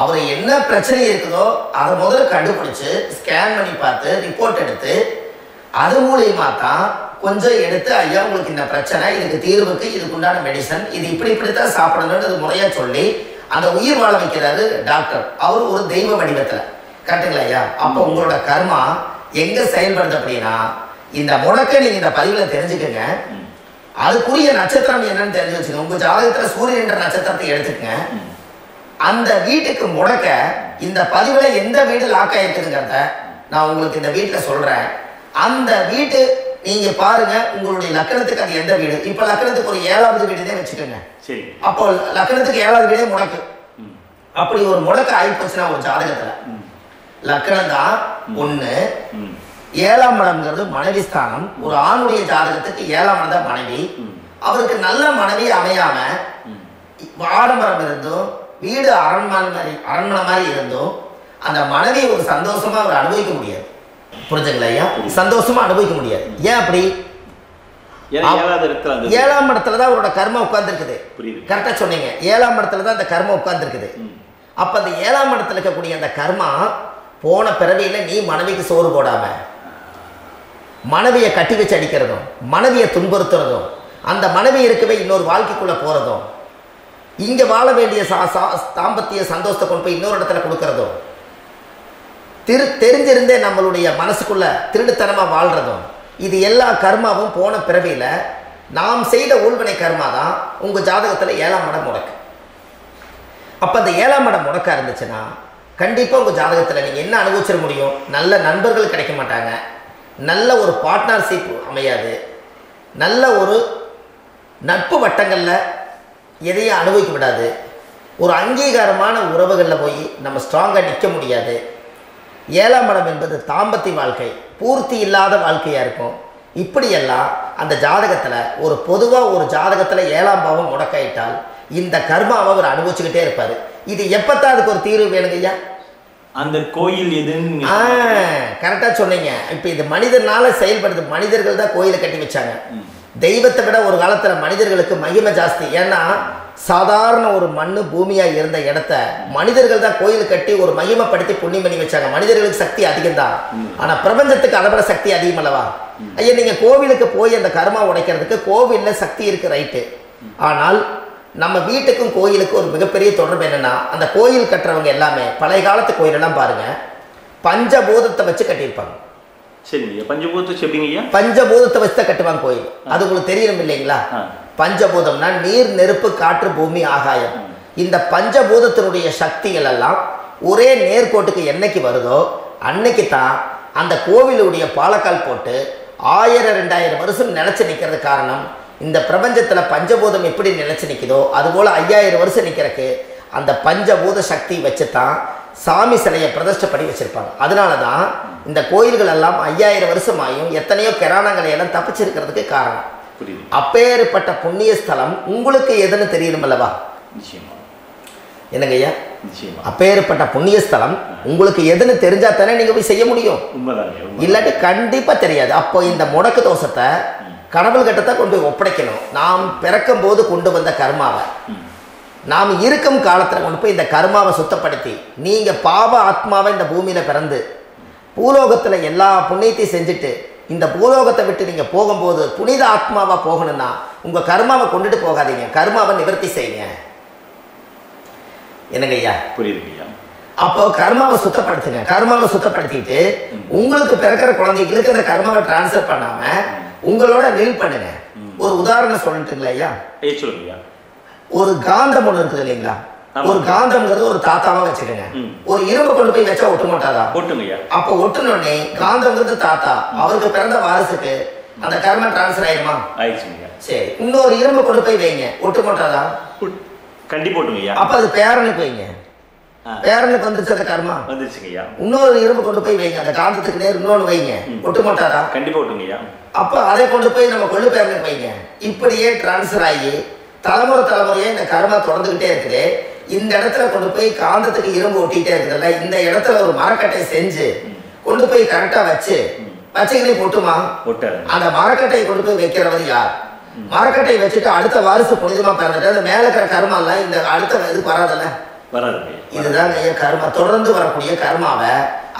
S1: அவர் என்ன பிரச்சனை இருக்குதோ அதை முதல்ல கண்டுபிடிச்சு ஸ்கேன் பண்ணி பார்த்து ரிப்போர்ட் எடுத்து அது மூலியமா தான் கொஞ்சம் எடுத்து ஐயா உங்களுக்கு இந்த பிரச்சனை, இதுக்கு தீர்வுக்கு இதுக்கு உண்டான மெடிசன், இது இப்படித்தான் சாப்பிடணும்னு முறையா சொல்லி அந்த உயிர் வாழ வைக்கிறாரு டாக்டர். அவர் ஒரு தெய்வ வடிவத்துல. கரெக்டுங்களா ஐயா? அப்போ உங்களோட கர்மா எங்க செயல்படுது அப்படின்னா, இந்த முடக்க நீங்க இந்த பதிவுல தெரிஞ்சுக்கங்க. அதுக்குரிய நட்சத்திரம் என்னன்னு தெரிஞ்சு வச்சுக்கோங்க. உங்க ஜாதகத்துல சூரியன் என்ற நட்சத்திரத்தை எடுத்துக்கங்க. அந்த வீட்டுக்கு முடக்க இந்த பதிவுல எந்த வீடு லாக் ஆயிருக்குங்கிறத நான் உங்களுக்கு இந்த வீட்டுல சொல்றேன். அந்த வீட்டு நீங்க பாருங்க, உங்களுடைய லக்கணத்துக்கு அது எந்த வீடு. இப்ப லக்கணத்துக்கு ஒரு 7வது வீடுனே வச்சுக்கோங்க. அப்போ லக்கணத்துக்கு 7வது வீடே முடக்கு. அப்படி ஒரு முடக்க ஆயிப்போச்சுன்னா ஒரு ஜாதகத்துல லக்கணம் தான் 1, 7ஆம் இடம்ங்கிறது மனைவி ஸ்தானம். ஒரு ஆணுடைய ஜாதகத்துக்கு 7ஆம் இடம் தான் மனைவி. அவருக்கு நல்ல மனைவி அமையாம ஆடம்பரம் இருந்தும் வீடு அரண்மனை மாதிரி இருந்தும் அந்த மனைவி ஒரு சந்தோஷமா அவர் அனுபவிக்க முடியாது. புரிஞ்சுங்களா ஐயா? சந்தோஷமா அனுபவிக்க முடியாது. ஏன் அப்படி? 7ஆம் இடத்துல தான் அவரோட கர்ம உட்கார்ந்து இருக்குது. கரெக்டா சொன்னீங்க. 7ஆம் இடத்துல தான் அந்த கர்ம உட்கார்ந்து இருக்குது. அப்ப அந்த 7ஆம் இடத்துல இருக்கக்கூடிய அந்த கர்மா போன பிறவியில நீ மனைவிக்கு சோறு போடாம மனைவியை கட்டி வச்சு அடிக்கிறதும், மனைவியை துன்புறுத்துறதும், அந்த மனைவி இருக்கவே இன்னொரு வாழ்க்கைக்குள்ள போறதும், இங்க வாழ வேண்டிய தாம்பத்திய சந்தோஷத்தை கொண்டு போய் இன்னொரு இடத்துல கொடுக்கறதும், தெரிஞ்சிருந்தே நம்மளுடைய மனசுக்குள்ள திருடுத்தனமா வாழ்றதும், இது எல்லா கர்மாவும் போன பிறவியில நாம் செய்த ஊழ்வினை கர்மா தான் உங்க ஜாதகத்துல 7ஆம் இடம் முடக்கு. அப்போ அந்த 7ஆம் இடம் முடக்கா இருந்துச்சுன்னா கண்டிப்பாக உங்கள் ஜாதகத்தில் நீங்கள் என்ன அனுபவிச்சிட முடியும்? நல்ல நண்பர்கள் கிடைக்க மாட்டாங்க, நல்ல ஒரு பார்ட்னர்ஷிப் அமையாது, நல்ல ஒரு நட்பு வட்டங்களில் எதையும் அனுபவிக்க விடாது, ஒரு அங்கீகாரமான உறவுகளில் போய் நம்ம ஸ்ட்ராங்காக நிற்க முடியாது. 7ஆம் இடம் என்பது தாம்பத்திய வாழ்க்கை, பூர்த்தி இல்லாத வாழ்க்கையாக இருக்கும். இப்படியெல்லாம் அந்த ஜாதகத்தில் ஒரு பொதுவாக ஒரு ஜாதகத்தில் 7ஆம் பாவம் முடக்காயிட்டால் இந்த கர்மாவை அவர் அனுபவிச்சுக்கிட்டே இருப்பார். இது எப்பத்தான் அதுக்கு ஒரு தீர்வு வேணுங்க ஐயா?
S2: அந்த கோயில் எதுன்னு
S1: கரெக்டாக சொன்னீங்க. இப்போ இது மனிதனால செயல்படுது. மனிதர்கள் தான் கோயிலை கட்டி வச்சாங்க. தெய்வத்தை விட ஒரு காலத்தில் மனிதர்களுக்கு மகிமை ஜாஸ்தி. ஏன்னா சாதாரண ஒரு மண்ணு பூமியாக இருந்த இடத்த மனிதர்கள் தான் கோயில் கட்டி ஒரு மகிமைப்படுத்தி புண்ணியம் பண்ணி வச்சாங்க. மனிதர்களுக்கு சக்தி அதிகம்தான், ஆனால் பிரபஞ்சத்துக்கு அதை விட சக்தி அதிகம் அல்லவா? ஐயா, நீங்கள் கோவிலுக்கு போய் அந்த கர்மா உடைக்கிறதுக்கு கோவிலில் சக்தி இருக்கு, ரைட்டு. ஆனால் நம்ம வீட்டுக்கும் கோயிலுக்கும் ஒரு மிகப்பெரிய தொடர்பு என்னன்னா, அந்த கோயில் கட்டுறவங்க எல்லாமே பழைய காலத்து கோயிலெல்லாம் பாருங்க, பஞ்சபூதத்தை வச்சு கட்டியிருப்பாங்க.
S2: சரிங்க. பஞ்சபூதத்தை எப்படிங்க?
S1: பஞ்சபூதத்தை வச்சு தான் கட்டுவாங்க கோயில். அது உங்களுக்கு தெரியணும் இல்லைங்களா? பஞ்சபூதம்னா நீர், நெருப்பு, காற்று, பூமி, ஆகாயம். இந்த பஞ்சபூதத்தினுடைய சக்திகள் எல்லாம் ஒரே நேர்கோட்டுக்கு என்னைக்கு வருதோ அன்னைக்கு தான் அந்த கோவிலுடைய பாலக்கால் போட்டு 1000-2000 வருஷம் நிலைச்சு நிற்கிறது. காரணம், இந்த பிரபஞ்சத்தில் பஞ்சபூதம் எப்படி நிலைச்சு நிற்குதோ அதுபோல் 5000 வருஷம் நிற்கிறதுக்கு அந்த பஞ்சபூத சக்தி வச்சு தான் சாமி சிலையை பிரதிஷ்டை பண்ணி வச்சுருப்பாங்க. அதனால தான் இந்த கோயில்கள் எல்லாம் 5000 வருஷமாயும் எத்தனையோ கிராணங்களை எல்லாம் தப்பிச்சிருக்கிறதுக்கு காரணம். அப்பேற்பட்ட புண்ணிய ஸ்தலம் உங்களுக்கு எதுன்னு தெரியணும் அல்லவா? என்னங்க ஐயா? அப்பேற்பட்ட புண்ணிய ஸ்தலம் உங்களுக்கு எதுன்னு தெரிஞ்சா தானே நீங்க போய் செய்ய முடியும். இல்லாட்டி கண்டிப்பா தெரியாது. அப்போ இந்த முடக்கு தோஷத்தை கடவுள் கிட்ட தான் கொண்டு போய் ஒப்படைக்கணும். நாம் பிறக்கும் போது கொண்டு வந்த கர்மாவை நாம் இருக்கும் காலத்தில் கொண்டு போய் இந்த கர்மாவை சுத்தப்படுத்தி, நீங்க பாவ ஆத்மாவை இந்த பூமியில பிறந்து பூலோகத்துல எல்லா புண்ணியத்தையும் செஞ்சுட்டு இந்த பூலோகத்தை விட்டு நீங்க போகும்போது புனித ஆத்மாவா போகணும்னா உங்க கர்மாவை கொண்டுட்டு போகாதீங்க, கர்மாவை நிவர்த்தி செய்யுங்க. என்னங்க ஐயா?
S2: புரியுதுங்க.
S1: அப்போ கர்மாவை சுத்தப்படுத்துங்க. கர்மாவை சுத்தப்படுத்திட்டு உங்களுக்கு பிறக்கிற குழந்தைகளுக்கு அந்த கர்மாவை டிரான்ஸ்ஃபர் பண்ணாம உங்களோட நில் பண்ணுங்க. ஒரு உதாரணம் சொல்லிட்டுங்களா ஐயா?
S2: சொல்லுங்க.
S1: ஒரு காந்தம் ஒண்ணு இருக்குது இல்லைங்களா? ஒரு காந்தம்ங்கிறது ஒரு தாத்தாவா வச்சுக்கோங்க. ஒரு இரும்பு கொண்டு போய் வச்சா ஒட்டு மாட்டாதா? ஒட்டுங்கய்யா. அப்ப ஒட்டுனோடனே காந்தம்ங்கிறது தாத்தா, அவருக்கு பிறந்த வாரிசுக்கு அந்த கர்மா டிரான்ஸ்ஃபர் ஆயிருமா? ஆயிடுச்சுங்க. சரி, இன்னொரு இரும்பு கொண்டு போய் வைங்க, ஒட்டு மாட்டாதா? கண்டிப்பா ஒட்டுங்கய்யா. அப்ப அது பேரனுக்கு வைங்க, பேரனுக்கு வந்துருச்சு அந்த கர்மா, வந்துருச்சுங்கய்யா. இன்னொரு இரும்பு கொண்டு போய் வைங்க, அந்த காந்தத்துக்கு நேர் இன்னொன்னு வைங்க, ஒட்டு மாட்டாதா? கண்டிப்பா ஒட்டுங்கய்யா. அப்ப அதை கொண்டு போய் நம்ம கொள்ளு பேரனுக்கு வைங்க. இப்படியே டிரான்ஸ்ஃபர் ஆகி தலைமுறை தலைமுறையே இந்த கர்மா தொடர்ந்துகிட்டே இருக்குது. இந்த இடத்துல கொண்டு போய் காந்தத்துக்கு இரும்பு ஒட்டிகிட்டே இருக்குதுல்ல, இந்த இடத்துல ஒரு மரக்கட்டையை செஞ்சு கொண்டு போய் கரெக்டா வச்சுக்கிட்டே போட்டுமா? அந்த மரக்கட்டையை கொண்டு போய் வைக்கிறவர் யார்? மரக்கட்டையை வச்சுட்டு அடுத்த வாரிசு புனிதமா பிறந்துட்டு அந்த மேல இருக்கிற கர்மா இல்ல இந்த அடுத்த இதுக்கு வராதுல்ல, வராது. இதுதான் கர்மா, தொடர்ந்து வரக்கூடிய கர்மாவை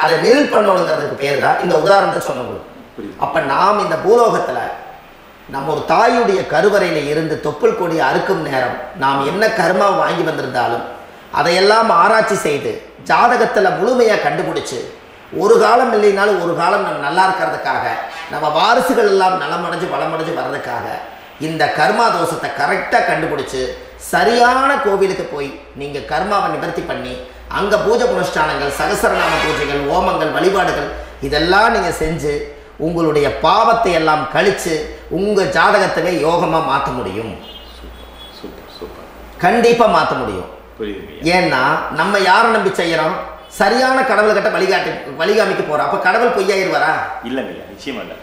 S1: அதை நில் பண்ணணுங்கிறதுக்கு பேர் தான் இந்த உதாரணத்தை சொன்னது. அப்ப நாம் இந்த பூலோகத்துல நம்ம ஒரு தாயுடைய கருவறையில இருந்து தொப்புள் கொடி அறுக்கும் நேரம் நாம் என்ன கர்மா வாங்கி வந்திருந்தாலும் அதையெல்லாம் ஆராய்ச்சி செய்து ஜாதகத்துல முழுமையா கண்டுபிடிச்சு ஒரு காலம் இல்லைனாலும் ஒரு காலம் நம்ம நல்லா இருக்கிறதுக்காக, நம்ம வாரிசுகள் எல்லாம் நலமடைஞ்சு வளமடைஞ்சு வர்றதுக்காக இந்த கர்மா தோஷத்தை கரெக்டா கண்டுபிடிச்சு சரியான கோவிலுக்கு போய் நீங்க கர்மாவை நிவர்த்தி பண்ணி அங்க பூஜை புனஸ்தானங்கள், சகசரநாம பூஜைகள், ஓமங்கள், வழிபாடுகள் இதெல்லாம் நீங்க செஞ்சு உங்களுடைய பாவத்தை எல்லாம் கழிச்சு உங்க ஜாதகத்தை யோகமா மாற்ற முடியும். கண்டிப்பா மாற்ற முடியும். ஏன்னா நம்ம யாரை நம்பி செய்யறோம்? சரியான கடவுள் கிட்ட வழிகாமிக்க போறோம். அப்ப கடவுள் பொய்யாயிருவாரா? இல்லைங்க, நிச்சயமா இல்லை.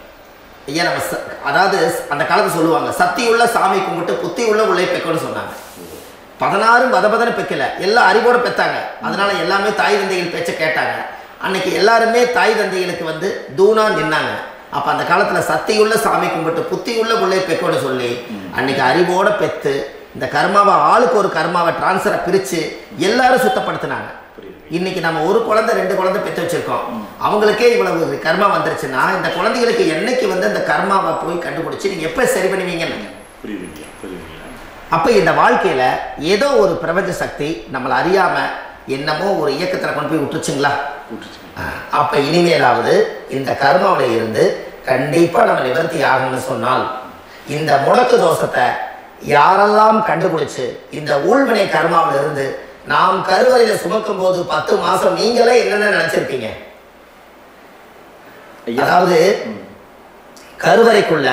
S1: ஐயா, நம்ம அதாவது அந்த காலத்தை சொல்லுவாங்க, சக்தியுள்ள சாமி கும்பிட்டு புத்தி உள்ள உள்ளே பெக்கணும்னு சொன்னாங்க. 16 வதபதன பெக்கல, எல்லாம் அறிவோட பெத்தாங்க. அதனால எல்லாமே தாய் தந்தைகள் பேச்ச கேட்டாங்க. அன்னைக்கு எல்லாருமே தாய் தந்தைகளுக்கு தூணா நின்னாங்க. அப்ப அந்த காலத்துல சக்தியுள்ள சாமி கும்பிட்டு புத்தியுள்ள உள்ளே பெக்கணும்னு சொல்லி அன்னைக்கு அறிவோட பெத்து இந்த கர்மாவை ஆளுக்கு ஒரு கர்மாவை டிரான்ஸ்ஃபரை பிரிச்சு எல்லாரும் சுத்தப்படுத்தினாங்க. இன்னைக்கு நம்ம ஒரு குழந்தை 2 குழந்தை பெற்று வச்சிருக்கோம், அவங்களுக்கே இவ்வளவு கர்மா வந்துருச்சுன்னா இந்த குழந்தைகளுக்கு என்னைக்கு இந்த கர்மாவை போய் கண்டுபிடிச்சு நீங்க எப்ப சரி பண்ணுவீங்கன்னு. அப்ப இந்த வாழ்க்கையில ஏதோ ஒரு பிரபஞ்ச சக்தி நம்மளை அறியாம என்னமோ ஒரு இயக்கத்துல கொண்டு போய் விட்டுருச்சுங்களா? அப்ப இனிமேலாவது இந்த கர்மாவில இருந்து கண்டிப்பா நம்ம நிவர்த்தி ஆகணும்னு சொன்னால் இந்த முடக்கு தோஷத்தை யாரெல்லாம் கண்டுபிடிச்சு இந்த ஊழ்வினை கர்மாவில இருந்து நாம் கருவறையில சுமக்கும் போது 10 மாசம் நீங்களே என்னென்ன நினைச்சிருப்பீங்க? அதாவது கருவறைக்குள்ள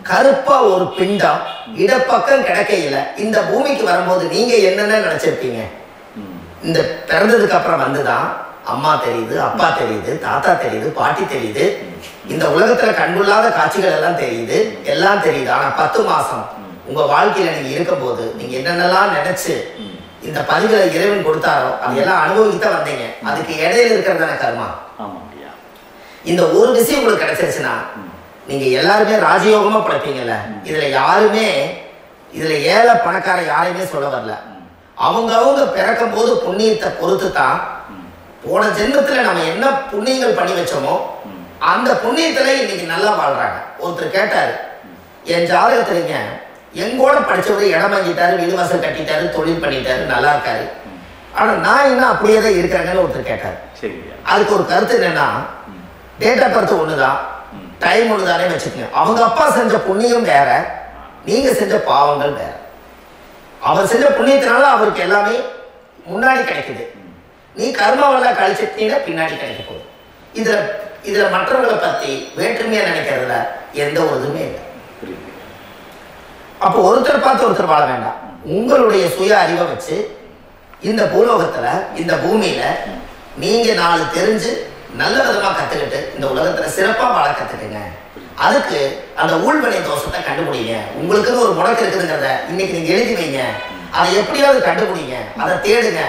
S1: கருப்பா ஒரு பிண்டம் இடப்பக்கம் கிடக்கையில இந்த பூமிக்கு வரும்போது நீங்க என்னென்ன நினைச்சிருப்பீங்க? இந்த பிறந்ததுக்கு அப்புறம் வந்துதான் அம்மா தெரியுது, அப்பா தெரியுது, தாத்தா தெரியுது, பாட்டி தெரியுது, இந்த உலகத்துல கண்கொள்ளாத காட்சிகள் எல்லாம் தெரியுது, எல்லாம் தெரியுது. ஆனா 10 மாசம் உங்க வாழ்க்கையில நீங்க இருக்கும் போது நீங்க என்னென்னலாம் நினைச்சு இந்த பதிவுகளை இறைவன் கொடுத்தாரோ அதையெல்லாம் அனுபவித்தான் வந்தீங்க. அதுக்கு இடையில இருக்கிறதான கர்மா. இந்த ஒரு விஷயம் உங்களுக்கு கிடைச்சிருச்சுன்னா நீங்க எல்லாருமே ராஜயோகமா படைப்பீங்கல்ல. இதுல ஏழை பணக்கார யாரையுமே சொல்ல வரல. அவங்க பிறக்கும் போது புண்ணியத்தை பொறுத்து தான் போன ஜென்மத்துல நம்ம என்ன புண்ணியங்கள் பண்ணி வச்சோமோ அந்த புண்ணியத்துல இன்னைக்கு நல்லா வாழ்றாங்க. ஒருத்தர் கேட்டாரு, என் ஜாதகத்துலங்க எங்கூட படிச்சவரு இடம் வாங்கிட்டாரு, வீடு வாசல் கட்டிட்டாரு, தொழில் பண்ணிட்டாரு, நல்லா இருக்காரு, ஆனா நான் இன்னும் அப்படியே தான் இருக்காங்கன்னு ஒருத்தர் கேட்டாரு. அதுக்கு ஒரு கருத்து என்னன்னா, டேட் ஆஃப் பர்த் ஒண்ணுதான், டைம் ஒண்ணுதானே வச்சுக்கோங்க. அவங்க அப்பா செஞ்ச புண்ணியம் வேற, நீங்க செஞ்ச பாவங்கள் வேற. அவர் செஞ்ச புண்ணியத்தினால அவருக்கு எல்லாமே முன்னாடி கிடைக்குது. நீ கர்மாவெல்லாம் கழிச்சிட்டீங்கன்னா பின்னாடி கிடைக்க போகுது. இதுல மற்றவங்களை பத்தி வேற்றுமையா நினைக்கிறதுல எந்த ஒரு இதுவுமே இல்லை. அப்போ ஒருத்தர் பார்த்து ஒருத்தர் வாழ வேண்டாம். உங்களுடைய சுய அறிவை வச்சு இந்த பூலோகத்துல இந்த பூமியில நீங்க 4 தெரிஞ்சு நல்ல விதமா கத்துக்கிட்டு இந்த உலகத்துல சிறப்பா வாழ கத்துக்குங்க. அதுக்கு அந்த ஊழ்வினை தோஷத்தை கண்டுபிடிங்க. உங்களுக்குன்னு ஒரு முடக்கு இருக்குதுங்கிறத இன்னைக்கு நீங்க எழுதி வைங்க. அதை எப்படியாவது கண்டுபிடிங்க, அதை தேடுங்க.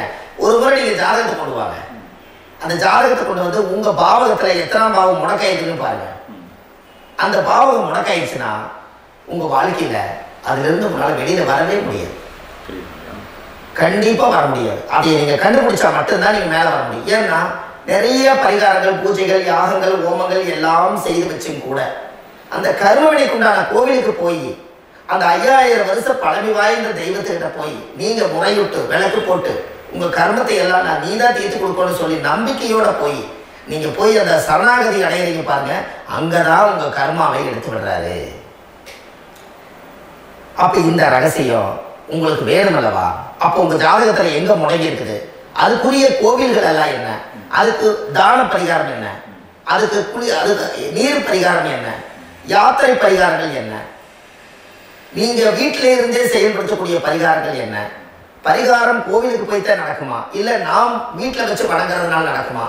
S1: ஒரு முறை நீங்க ஜாதகத்தை கொண்டு வாங்க. அந்த ஜாதகத்தை கொண்டு வந்து உங்க பாவகத்துல எத்தனாம் பாவம் முடக்காயிருக்குன்னு பாருங்க. அந்த பாவகம் முடக்காயிருச்சுன்னா உங்க வாழ்க்கையில அதுல இருந்து உங்களால வெளியில வரவே முடியாது. கண்டிப்பா வர முடியாது. அதை நீங்க கண்டுபிடிச்சா மட்டும்தான் நீங்க மேல வர முடியும். ஏன்னா நிறைய பரிகாரங்கள், பூஜைகள், யாகங்கள், ஹோமங்கள் எல்லாம் செய்து வச்சும் கூட அந்த கருவணைக்குண்டான கோவிலுக்கு போய் அந்த 5000 வருஷம் பழமை வாய்ந்த தெய்வத்துக்கிட்ட போய் நீங்க முறையிட்டு விளக்கு போட்டு உங்க கர்மத்தை எல்லாம் நான் நீதான் தீர்த்து கொடுக்கணும்னு சொல்லி நம்பிக்கையோட போய் நீங்க போய் அந்த சரணாகதி அடையிறீங்க பாருங்க, அங்கதான் உங்க கர்மாவை எடுத்து விடுறாரு. அப்ப இந்த ரகசியம் உங்களுக்கு வேணுமல்லவா? அப்போ உங்க ஜாதகத்துல எங்க முடங்கி இருக்குது, அதுக்குரிய கோவில்கள் எல்லாம் என்ன, அதுக்கு தான பரிகாரம் என்ன, அதுக்கு நீர் பரிகாரம் என்ன, யாத்திரை பரிகாரங்கள் என்ன, நீங்க வீட்டிலே இருந்தே செயல்படுத்தக்கூடிய பரிகாரங்கள் என்ன, பரிகாரம் கோவிலுக்கு போய்தான் நடக்குமா, இல்ல நாம் வீட்டுல வச்சு வணங்குறதுனால நடக்குமா,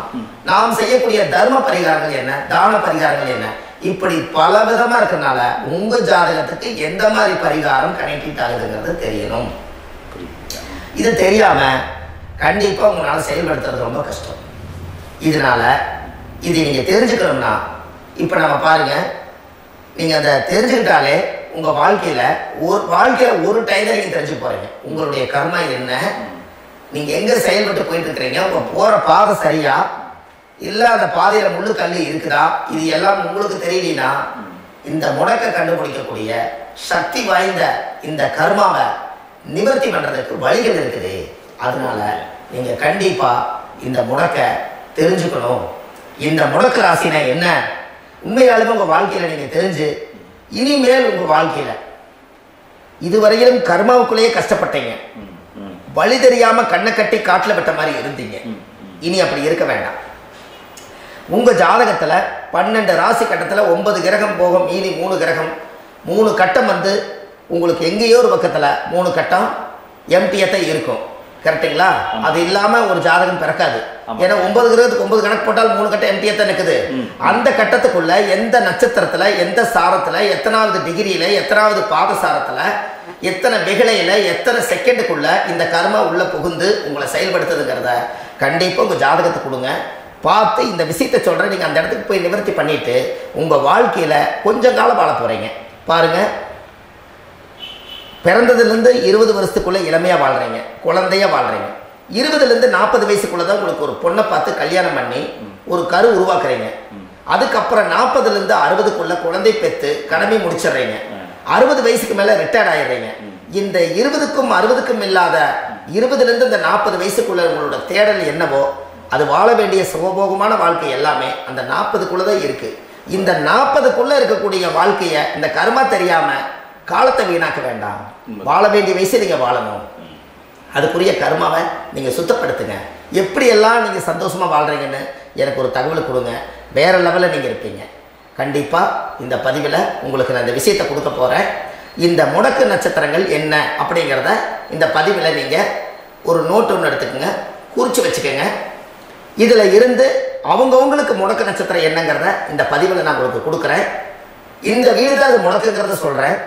S1: நாம் செய்யக்கூடிய தர்ம பரிகாரங்கள் என்ன, தான பரிகாரங்கள் என்ன, இப்படி பல விதமா இருக்கனால உங்க ஜாதகத்துக்கு எந்த மாதிரி பரிகாரம் கனெக்ட் ஆகுதுங்கிறது தெரியணும். இது தெரியாம கண்டிப்பா உங்களால செயல்படுத்துறது ரொம்ப கஷ்டம். இதனால இதை நீங்க தெரிஞ்சுக்கணும்னா இப்ப நம்ம பாருங்க, நீங்க அதை தெரிஞ்சுக்கிட்டாலே உங்க வாழ்க்கையில ஒரு டைம்ல நீங்க தெரிஞ்சு போறீங்க உங்களுடைய கர்மா என்ன, நீங்க எங்க செயல்பட்டு போயிட்டு இருக்கிறீங்க, உங்க போற பாதை சரியா இல்ல அந்த பாதையில முள்ளு கல்லு இருக்குதா, இது எல்லாம் உங்களுக்கு தெரியலனா இந்த முடக்க கண்டுபிடிக்கக்கூடிய சக்தி வாய்ந்த இந்த கர்மாவை நிவர்த்தி பண்றதுக்கு வழிகள் இருக்குது. அதனால நீங்க கண்டிப்பா இந்த முடக்க தெரிஞ்சுக்கணும். இந்த முடக்க ராசினா என்ன உண்மையாலுமே உங்க வாழ்க்கையில நீங்க தெரிஞ்சு இனிமேல் உங்க வாழ்க்கையில இதுவரையிலும் கர்மாவுக்குள்ளேயே கஷ்டப்பட்டீங்க, வழி தெரியாம கண்ணை கட்டி காட்டுல விட்ட மாதிரி இருந்தீங்க, இனி அப்படி இருக்க வேண்டாம். உங்க ஜாதகத்துல 12 ராசி கட்டத்துல 9 கிரகம் போகும், மீதி 3 கிரகம் 3 கட்டம் வந்து உங்களுக்கு எங்கேயோ ஒரு பக்கத்துல 3 கட்டம் எம்டியத்தை இருக்கும். கரெக்டுங்களா? அது இல்லாம ஒரு ஜாதகம் பிறக்காது. ஏன்னா 9 கிரகத்துக்கு 9 கணக்கு போட்டால் 3 கட்டம் எம்டியத்தை நிற்குது. அந்த கட்டத்துக்குள்ள எந்த நட்சத்திரத்துல, எந்த சாரத்துல, எத்தனாவது டிகிரியில, எத்தனாவது பாதசாரத்துல, எத்தனை வெகுளையில, எத்தனை செகண்டுக்குள்ள இந்த கர்மா உள்ள புகுந்து உங்களை செயல்படுத்துதுங்கிறத கண்டிப்பா உங்க ஜாதகத்தை கொடுங்க, பார்த்து இந்த விஷயத்தை சொல்றேன். நீங்க அந்த இடத்துக்கு போய் நிவர்த்தி பண்ணிட்டு உங்க வாழ்க்கையில கொஞ்சம் காலம் வாழ போறீங்க. பாருங்க, பிறந்ததுலேருந்து 20 வருஷத்துக்குள்ள இளமையா வாழ்றீங்க, குழந்தையா வாழ்றீங்க. 20லேருந்து 40 வயசுக்குள்ள தான் உங்களுக்கு ஒரு பொண்ணை பார்த்து கல்யாணம் பண்ணி ஒரு கரு உருவாக்குறீங்க. அதுக்கப்புறம் 40லேருந்து 60க்குள்ள குழந்தை பெற்று கடமை முடிச்சிடுறீங்க. 60 வயசுக்கு மேல ரிட்டையர்ட் ஆயிடுறீங்க. இந்த 20க்கும் 60க்கும் இல்லாத 20லேருந்து இந்த 40 வயசுக்குள்ள உங்களோட தேடல் என்னவோ அது வாழ வேண்டிய சுகபோகமான வாழ்க்கை எல்லாமே அந்த 40க்குள்ள தான் இருக்கு. இந்த 40க்குள்ள இருக்கக்கூடிய வாழ்க்கையை இந்த கர்மா தெரியாம காலத்தை வீணாக்க வேண்டாம். வாழ வேண்டிய வயசு நீங்க வாழணும். அதுக்குரிய கர்மாவை நீங்கள் சுத்தப்படுத்துங்க. எப்படியெல்லாம் நீங்கள் சந்தோஷமாக வாழ்கிறீங்கன்னு எனக்கு ஒரு தகவல் கொடுங்க. வேறு லெவலில் நீங்கள் இருப்பீங்க. கண்டிப்பாக இந்த பதிவில் உங்களுக்கு நான் இந்த விஷயத்தை கொடுக்க போகிறேன். இந்த முடக்கு நட்சத்திரங்கள் என்ன அப்படிங்கிறத இந்த பதிவில் நீங்கள் ஒரு நோட் ஒன்று எடுத்துக்கோங்க, குறித்து வச்சுக்கோங்க. இதில் இருந்து அவங்கவுங்களுக்கு முடக்கு நட்சத்திரம் என்னங்கிறத இந்த பதிவில் நான் உங்களுக்கு கொடுக்குறேன். இந்த வீடு தான் அது முடக்குங்கிறத சொல்கிறேன்.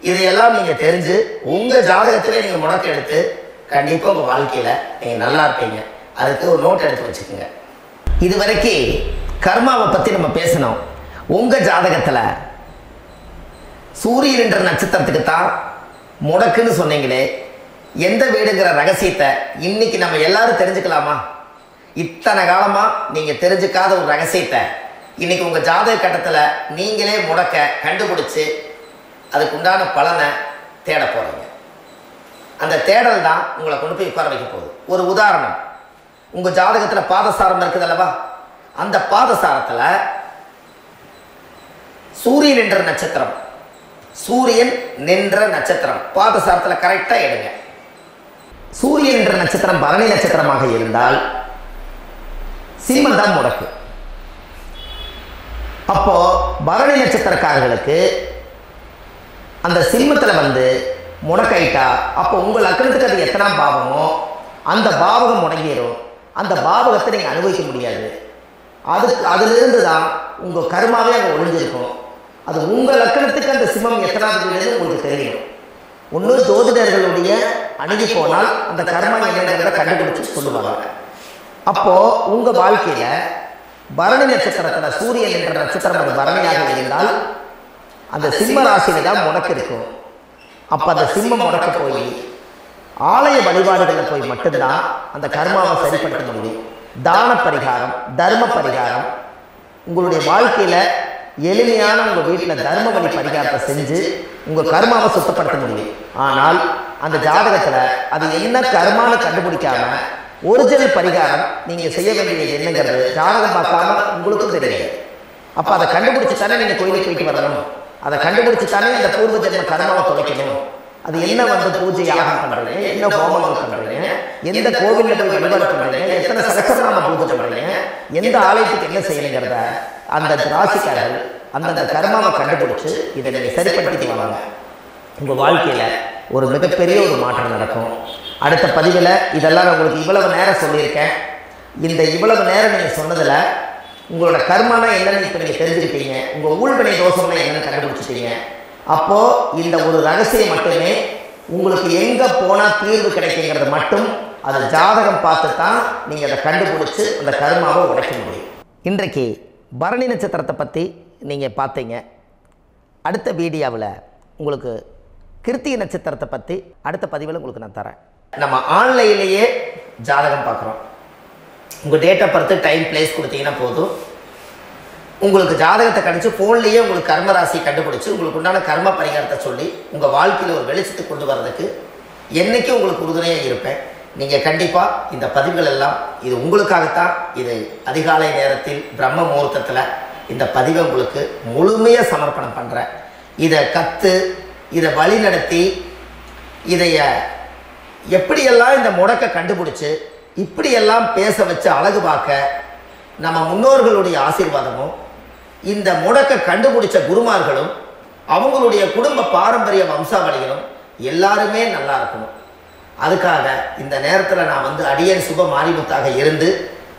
S1: இதையெல்லாம் நீங்கள் தெரிஞ்சு உங்கள் ஜாதகத்திலே நீங்கள் முடக்கு எடுத்து கண்டிப்பாக உங்கள் வாழ்க்கையில் நீங்கள் நல்லா இருப்பீங்க. அதுக்கு ஒரு நோட் எடுத்து வச்சுக்கோங்க. இது வரைக்கும் கர்மாவை பற்றி நம்ம பேசணும். உங்கள் ஜாதகத்தில் சூரியன் என்ற நட்சத்திரத்துக்கு தான் முடக்குன்னு சொன்னீங்களே, எந்த வீடுங்கிற ரகசியத்தை இன்னைக்கு நம்ம எல்லாரும் தெரிஞ்சுக்கலாமா? இத்தனை காலமாக நீங்கள் தெரிஞ்சுக்காத ஒரு ரகசியத்தை இன்னைக்கு உங்கள் ஜாதக கட்டத்தில் நீங்களே முடக்க கண்டுபிடிச்சி அதுக்குண்டான பலனை தேட போகிறீங்க. அந்த தேடல் தான் உங்களை கொண்டு போய் உட்கார வைக்க போகுது. ஒரு உதாரணம், உங்கள் ஜாதகத்தில் பாதசாரம் இருக்குது அல்லவா? அந்த பாதசாரத்தில் சூரியன் என்ற நட்சத்திரம், சூரியன் நின்ற நட்சத்திரம் பாதசாரத்தில் கரெக்டாக எடுங்க. சூரியன் என்ற நட்சத்திரம் பரணி நட்சத்திரமாக இருந்தால் சிம்மம் தான் முடக்கு. அப்போ பரணி நட்சத்திரக்காரர்களுக்கு அந்த சிம்மத்தில் வந்து முடக்காயிட்டா, அப்போ உங்கள் லக்னத்துக்கு அது எத்தனாம் பாவமோ அந்த பாவகம் முடங்கிடும். அந்த பாவகத்தை நீங்கள் அனுபவிக்க முடியாது. அதிலிருந்து தான் உங்கள் கர்மாவே அங்கே ஒழிஞ்சிருக்கும். அது உங்கள் லக்னத்துக்கு அந்த சிம்மம் எத்தனாவது வீடுன்னு உங்களுக்கு தெரியும். ஒன்று ஜோதிடர்களுடைய அணுகி போனால் அந்த கர்மா என்னங்கிறத கண்டுபிடிச்சு சொல்லுவாங்க. அப்போது உங்கள் வாழ்க்கையில் பரணி நட்சத்திரத்தில் சூரியன் என்ற நட்சத்திரம் அது பரணியாக இருந்தால் அந்த சிம்ம ராசியில் தான் முடக்கு இருக்கும். அப்போ அந்த சிம்மம் முடக்க போய் ஆலய வழிபாடுகளில் போய் மட்டும்தான் அந்த கர்மாவை சரிப்படுத்த முடியும். தான பரிகாரம், தர்ம பரிகாரம், உங்களுடைய வாழ்க்கையில் எளிமையான உங்கள் வீட்டில் தர்ம வழி பரிகாரத்தை செஞ்சு உங்கள் கர்மாவை சுத்தப்படுத்த முடியும். ஆனால் அந்த ஜாதகத்தில் அது என்ன கர்மான்னு கண்டுபிடிக்காம ஒரிஜினல் பரிகாரம் நீங்கள் செய்ய வேண்டியது என்னங்கிறது ஜாதகம் பார்க்காம உங்களுக்கும் தெரியாது. அப்போ அதை கண்டுபிடிச்சி தானே நீங்கள் கோயிலுக்கு போயிட்டு வரணும். அதை கண்டுபிடிச்சி தானே அந்த பூர்வ ஜென்ம கர்மாவை தொலைக்கணும். அது என்ன வந்து பூஜை யாகம் பண்ணுறீங்க, என்ன ஹோமங்கள் பண்ணுறீங்க, எந்த கோவிலில் போய் வழிபாடு பண்ணுறீங்க, எத்தனை சகஸ்ரநாம பூஜை பண்ணுறீங்க, எந்த ஆலயத்துக்கு என்ன செய்யணுங்கிறத அந்த ராசிக்காரர்கள் அந்தந்த கர்மாவை கண்டுபிடிச்சி இதை நீங்கள் சரிப்படுத்திட்டு வாங்க. உங்கள் வாழ்க்கையில் ஒரு மிகப்பெரிய ஒரு மாற்றம் நடக்கும். அடுத்த பதிவில் இதெல்லாம் நான் உங்களுக்கு இவ்வளவு நேரம் சொல்லியிருக்கேன். இந்த இவ்வளவு நேரம் நீங்கள் சொன்னதில் உங்களோட கர்மானா என்னன்னு இப்போ நீங்கள் தெரிஞ்சுக்கிட்டீங்க. உங்கள் ஊழ்வினை தோஷம்னா என்னென்னு கண்டுபிடிச்சிட்டீங்க. அப்போது இந்த ஒரு ரகசியம் மட்டுமே உங்களுக்கு எங்கே போனால் தீர்வு கிடைக்குங்கிறது மட்டும் அது ஜாதகம் பார்த்து தான் நீங்கள் அதை கண்டுபிடிச்சி அந்த கர்மாவை உடைக்க முடியும். இன்றைக்கு பரணி நட்சத்திரத்தை பற்றி நீங்கள் பார்த்தீங்க. அடுத்த வீடியோவில் உங்களுக்கு கிருத்திகை நட்சத்திரத்தை பற்றி அடுத்த பதிவில் உங்களுக்கு நான் தரேன். நம்ம ஆன்லைன்லேயே ஜாதகம் பார்க்குறோம். உங்கள் டேட்டை பொறுத்து டைம் பிளேஸ் கொடுத்தீங்கன்னா போதும், உங்களுக்கு ஜாதகத்தை கணிச்சு ஃபோன்லேயே உங்களுக்கு கர்மராசி கண்டுபிடிச்சி உங்களுக்கு உண்டான கர்ம பரிகாரத்தை சொல்லி உங்கள் வாழ்க்கையில் ஒரு வெளிச்சத்தை கொண்டு வர்றதுக்கு என்றைக்கும் உங்களுக்கு உறுதுணையாக இருப்பேன். நீங்கள் கண்டிப்பாக இந்த பதிவுகள் எல்லாம் இது உங்களுக்காகத்தான். இது அதிகாலை நேரத்தில் பிரம்ம முகூர்த்தத்தில் இந்த பதிவை உங்களுக்கு முழுமையாக சமர்ப்பணம் பண்ணுறேன். இதை கற்று இதை வழி நடத்தி இதைய எப்படியெல்லாம் இந்த முடக்கை கண்டுபிடிச்சி இப்படியெல்லாம் பேச வச்சு அழகு பார்க்க நம்ம முன்னோர்களுடைய ஆசீர்வாதமும் இந்த முடக்கை கண்டுபிடிச்ச குருமார்களும் அவங்களுடைய குடும்ப பாரம்பரிய வம்சாவளிகளும் எல்லாருமே நல்லா இருக்கணும். அதுக்காக இந்த நேரத்தில் நான் வந்து அடியன் சுப மாரிமுத்தாக இருந்து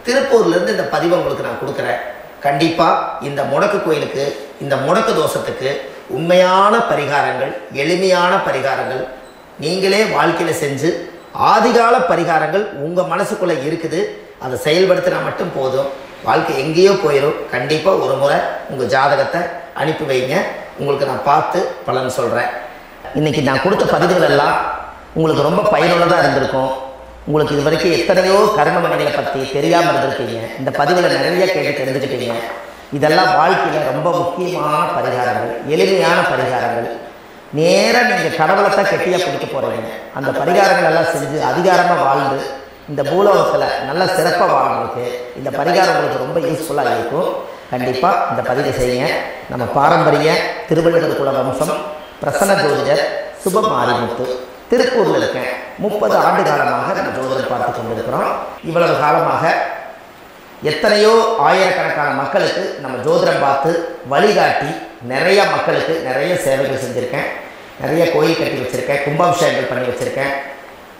S1: திருப்பூர்லேருந்து இந்த பதிவை உங்களுக்கு நான் கொடுக்குறேன். கண்டிப்பாக இந்த முடக்கு கோயிலுக்கு இந்த முடக்கு தோஷத்துக்கு உண்மையான பரிகாரங்கள், எளிமையான பரிகாரங்கள் நீங்களே வாழ்க்கையில் செஞ்சு ஆதிகால பரிகாரங்கள் உங்கள் மனசுக்குள்ளே இருக்குது. அதை செயல்படுத்தினா மட்டும் போதும், வாழ்க்கை எங்கேயோ போயிடும். கண்டிப்பாக ஒரு முறை உங்கள் ஜாதகத்தை அனுப்பி வைங்க, உங்களுக்கு நான் பார்த்து பலன் சொல்கிறேன். இன்றைக்கி நான் கொடுத்த பதிவுகள் எல்லாம் உங்களுக்கு ரொம்ப பயனுள்ளதாக இருந்திருக்கும். உங்களுக்கு இது வரைக்கும் எத்தனையோ கர்ம வினைகளை பற்றி தெரியாமல் இருந்திருக்கீங்க. இந்த பதிவில் நிறைய கேட்டு தெரிஞ்சுக்கிட்டீங்க. இதெல்லாம் வாழ்க்கையில் ரொம்ப முக்கியமான பரிகாரங்கள், எளிமையான பரிகாரங்கள். நேராக நீங்கள் கடவுளை தான் கெட்டியாக பிடிக்க போகிறீங்க. அந்த பரிகாரங்கள் எல்லாம் செஞ்சு அதிகாரமாக வாழ்ந்து இந்த பூலோகத்தில் நல்ல சிறப்பாக வாழ்றதுக்கு இந்த பரிகாரம் உங்களுக்கு ரொம்ப யூஸ்ஃபுல்லாக இருக்கும். கண்டிப்பாக இந்த பதிவை செய்யுங்க. நம்ம பாரம்பரிய திருவள்ளுவர் குல வம்சம் பிரசன்ன ஜோதிடர் சுப மாரிமுத்து. திருப்பூரில் இருக்கேன். 30 ஆண்டு காலமாக நம்ம ஜோதிடம் பார்த்து கொண்டிருக்கிறோம். இவ்வளவு காலமாக எத்தனையோ ஆயிரக்கணக்கான மக்களுக்கு நம்ம ஜோதிடம் பார்த்து வழிகாட்டி நிறைய மக்களுக்கு நிறைய சேவைகள் செஞ்சுருக்கேன். நிறைய கோயில் கட்டி வச்சுருக்கேன், கும்பாபிஷேகங்கள் பண்ணி வச்சுருக்கேன்,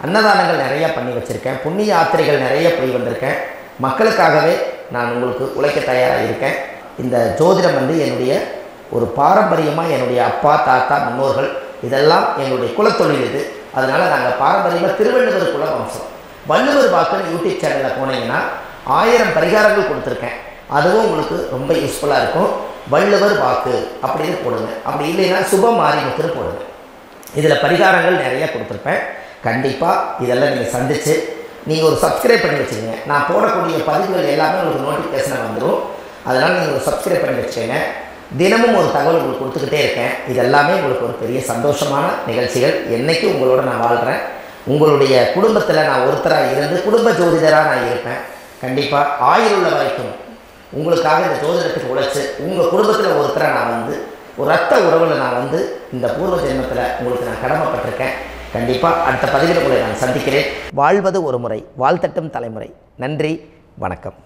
S1: அன்னதானங்கள் நிறைய பண்ணி வச்சுருக்கேன், புண்ணிய யாத்திரைகள் நிறைய போய் வந்திருக்கேன். மக்களுக்காகவே நான் உங்களுக்கு உழைக்க தயாராக இருக்கேன். இந்த ஜோதிடம் என்னுடைய ஒரு பாரம்பரியமாக என்னுடைய அப்பா தாத்தா முன்னோர்கள் இதெல்லாம் எங்களுடைய குலத்தொழில் இது. அதனால் நாங்கள் பாரம்பரியமாக திருவள்ளுவர் குல வம்சம். வள்ளுவர் வாக்குன்னு யூடியூப் சேனலில் போனீங்கன்னா 1000 பரிகாரங்கள் கொடுத்துருக்கேன். அதுவும் உங்களுக்கு ரொம்ப யூஸ்ஃபுல்லாக இருக்கும். வள்ளுவர் வாக்கு அப்படின்னு போடுங்க. அப்படி இல்லைன்னா சுப மாரிமுத்துன்னு போடுங்க. இதில் பரிகாரங்கள் நிறைய கொடுத்துருப்பேன். கண்டிப்பாக இதெல்லாம் நீங்கள் சந்தித்து நீங்கள் ஒரு சப்ஸ்கிரைப் பண்ணி வச்சுக்கோங்க. நான் போடக்கூடிய பதிவுகள் எல்லாமே உங்களுக்கு நோட்டிஃபிகேஷன் வந்துடும். அதனால் நீங்கள் ஒரு சப்ஸ்கிரைப் பண்ணி வச்சுக்கோங்க. தினமும் ஒரு தகவல் உங்களுக்கு கொடுத்துக்கிட்டே இருக்கேன். இதெல்லாமே உங்களுக்கு ஒரு பெரிய சந்தோஷமான நிகழ்ச்சிகள். என்றைக்கும் உங்களோட நான் வாழ்கிறேன். உங்களுடைய குடும்பத்தில் நான் ஒருத்தராக இருந்து குடும்ப ஜோதிடராக நான் இருப்பேன். கண்டிப்பாக ஆயுளுள்ள வரைக்கும் உங்களுக்காக இந்த ஜோதிடத்துக்கு உழைச்சி உங்கள் குடும்பத்தில் ஒருத்தரை நான் ஒரு ரத்த உறவில் நான் இந்த பூர்வ ஜென்மத்தில் உங்களுக்கு நான் கடமைப்பட்டிருக்கேன். கண்டிப்பாக அடுத்த பதிவில் உங்களை நான் சந்திக்கிறேன். வாழ்வது ஒரு முறை, வாழ்த்தட்டும் தலைமுறை. நன்றி, வணக்கம்.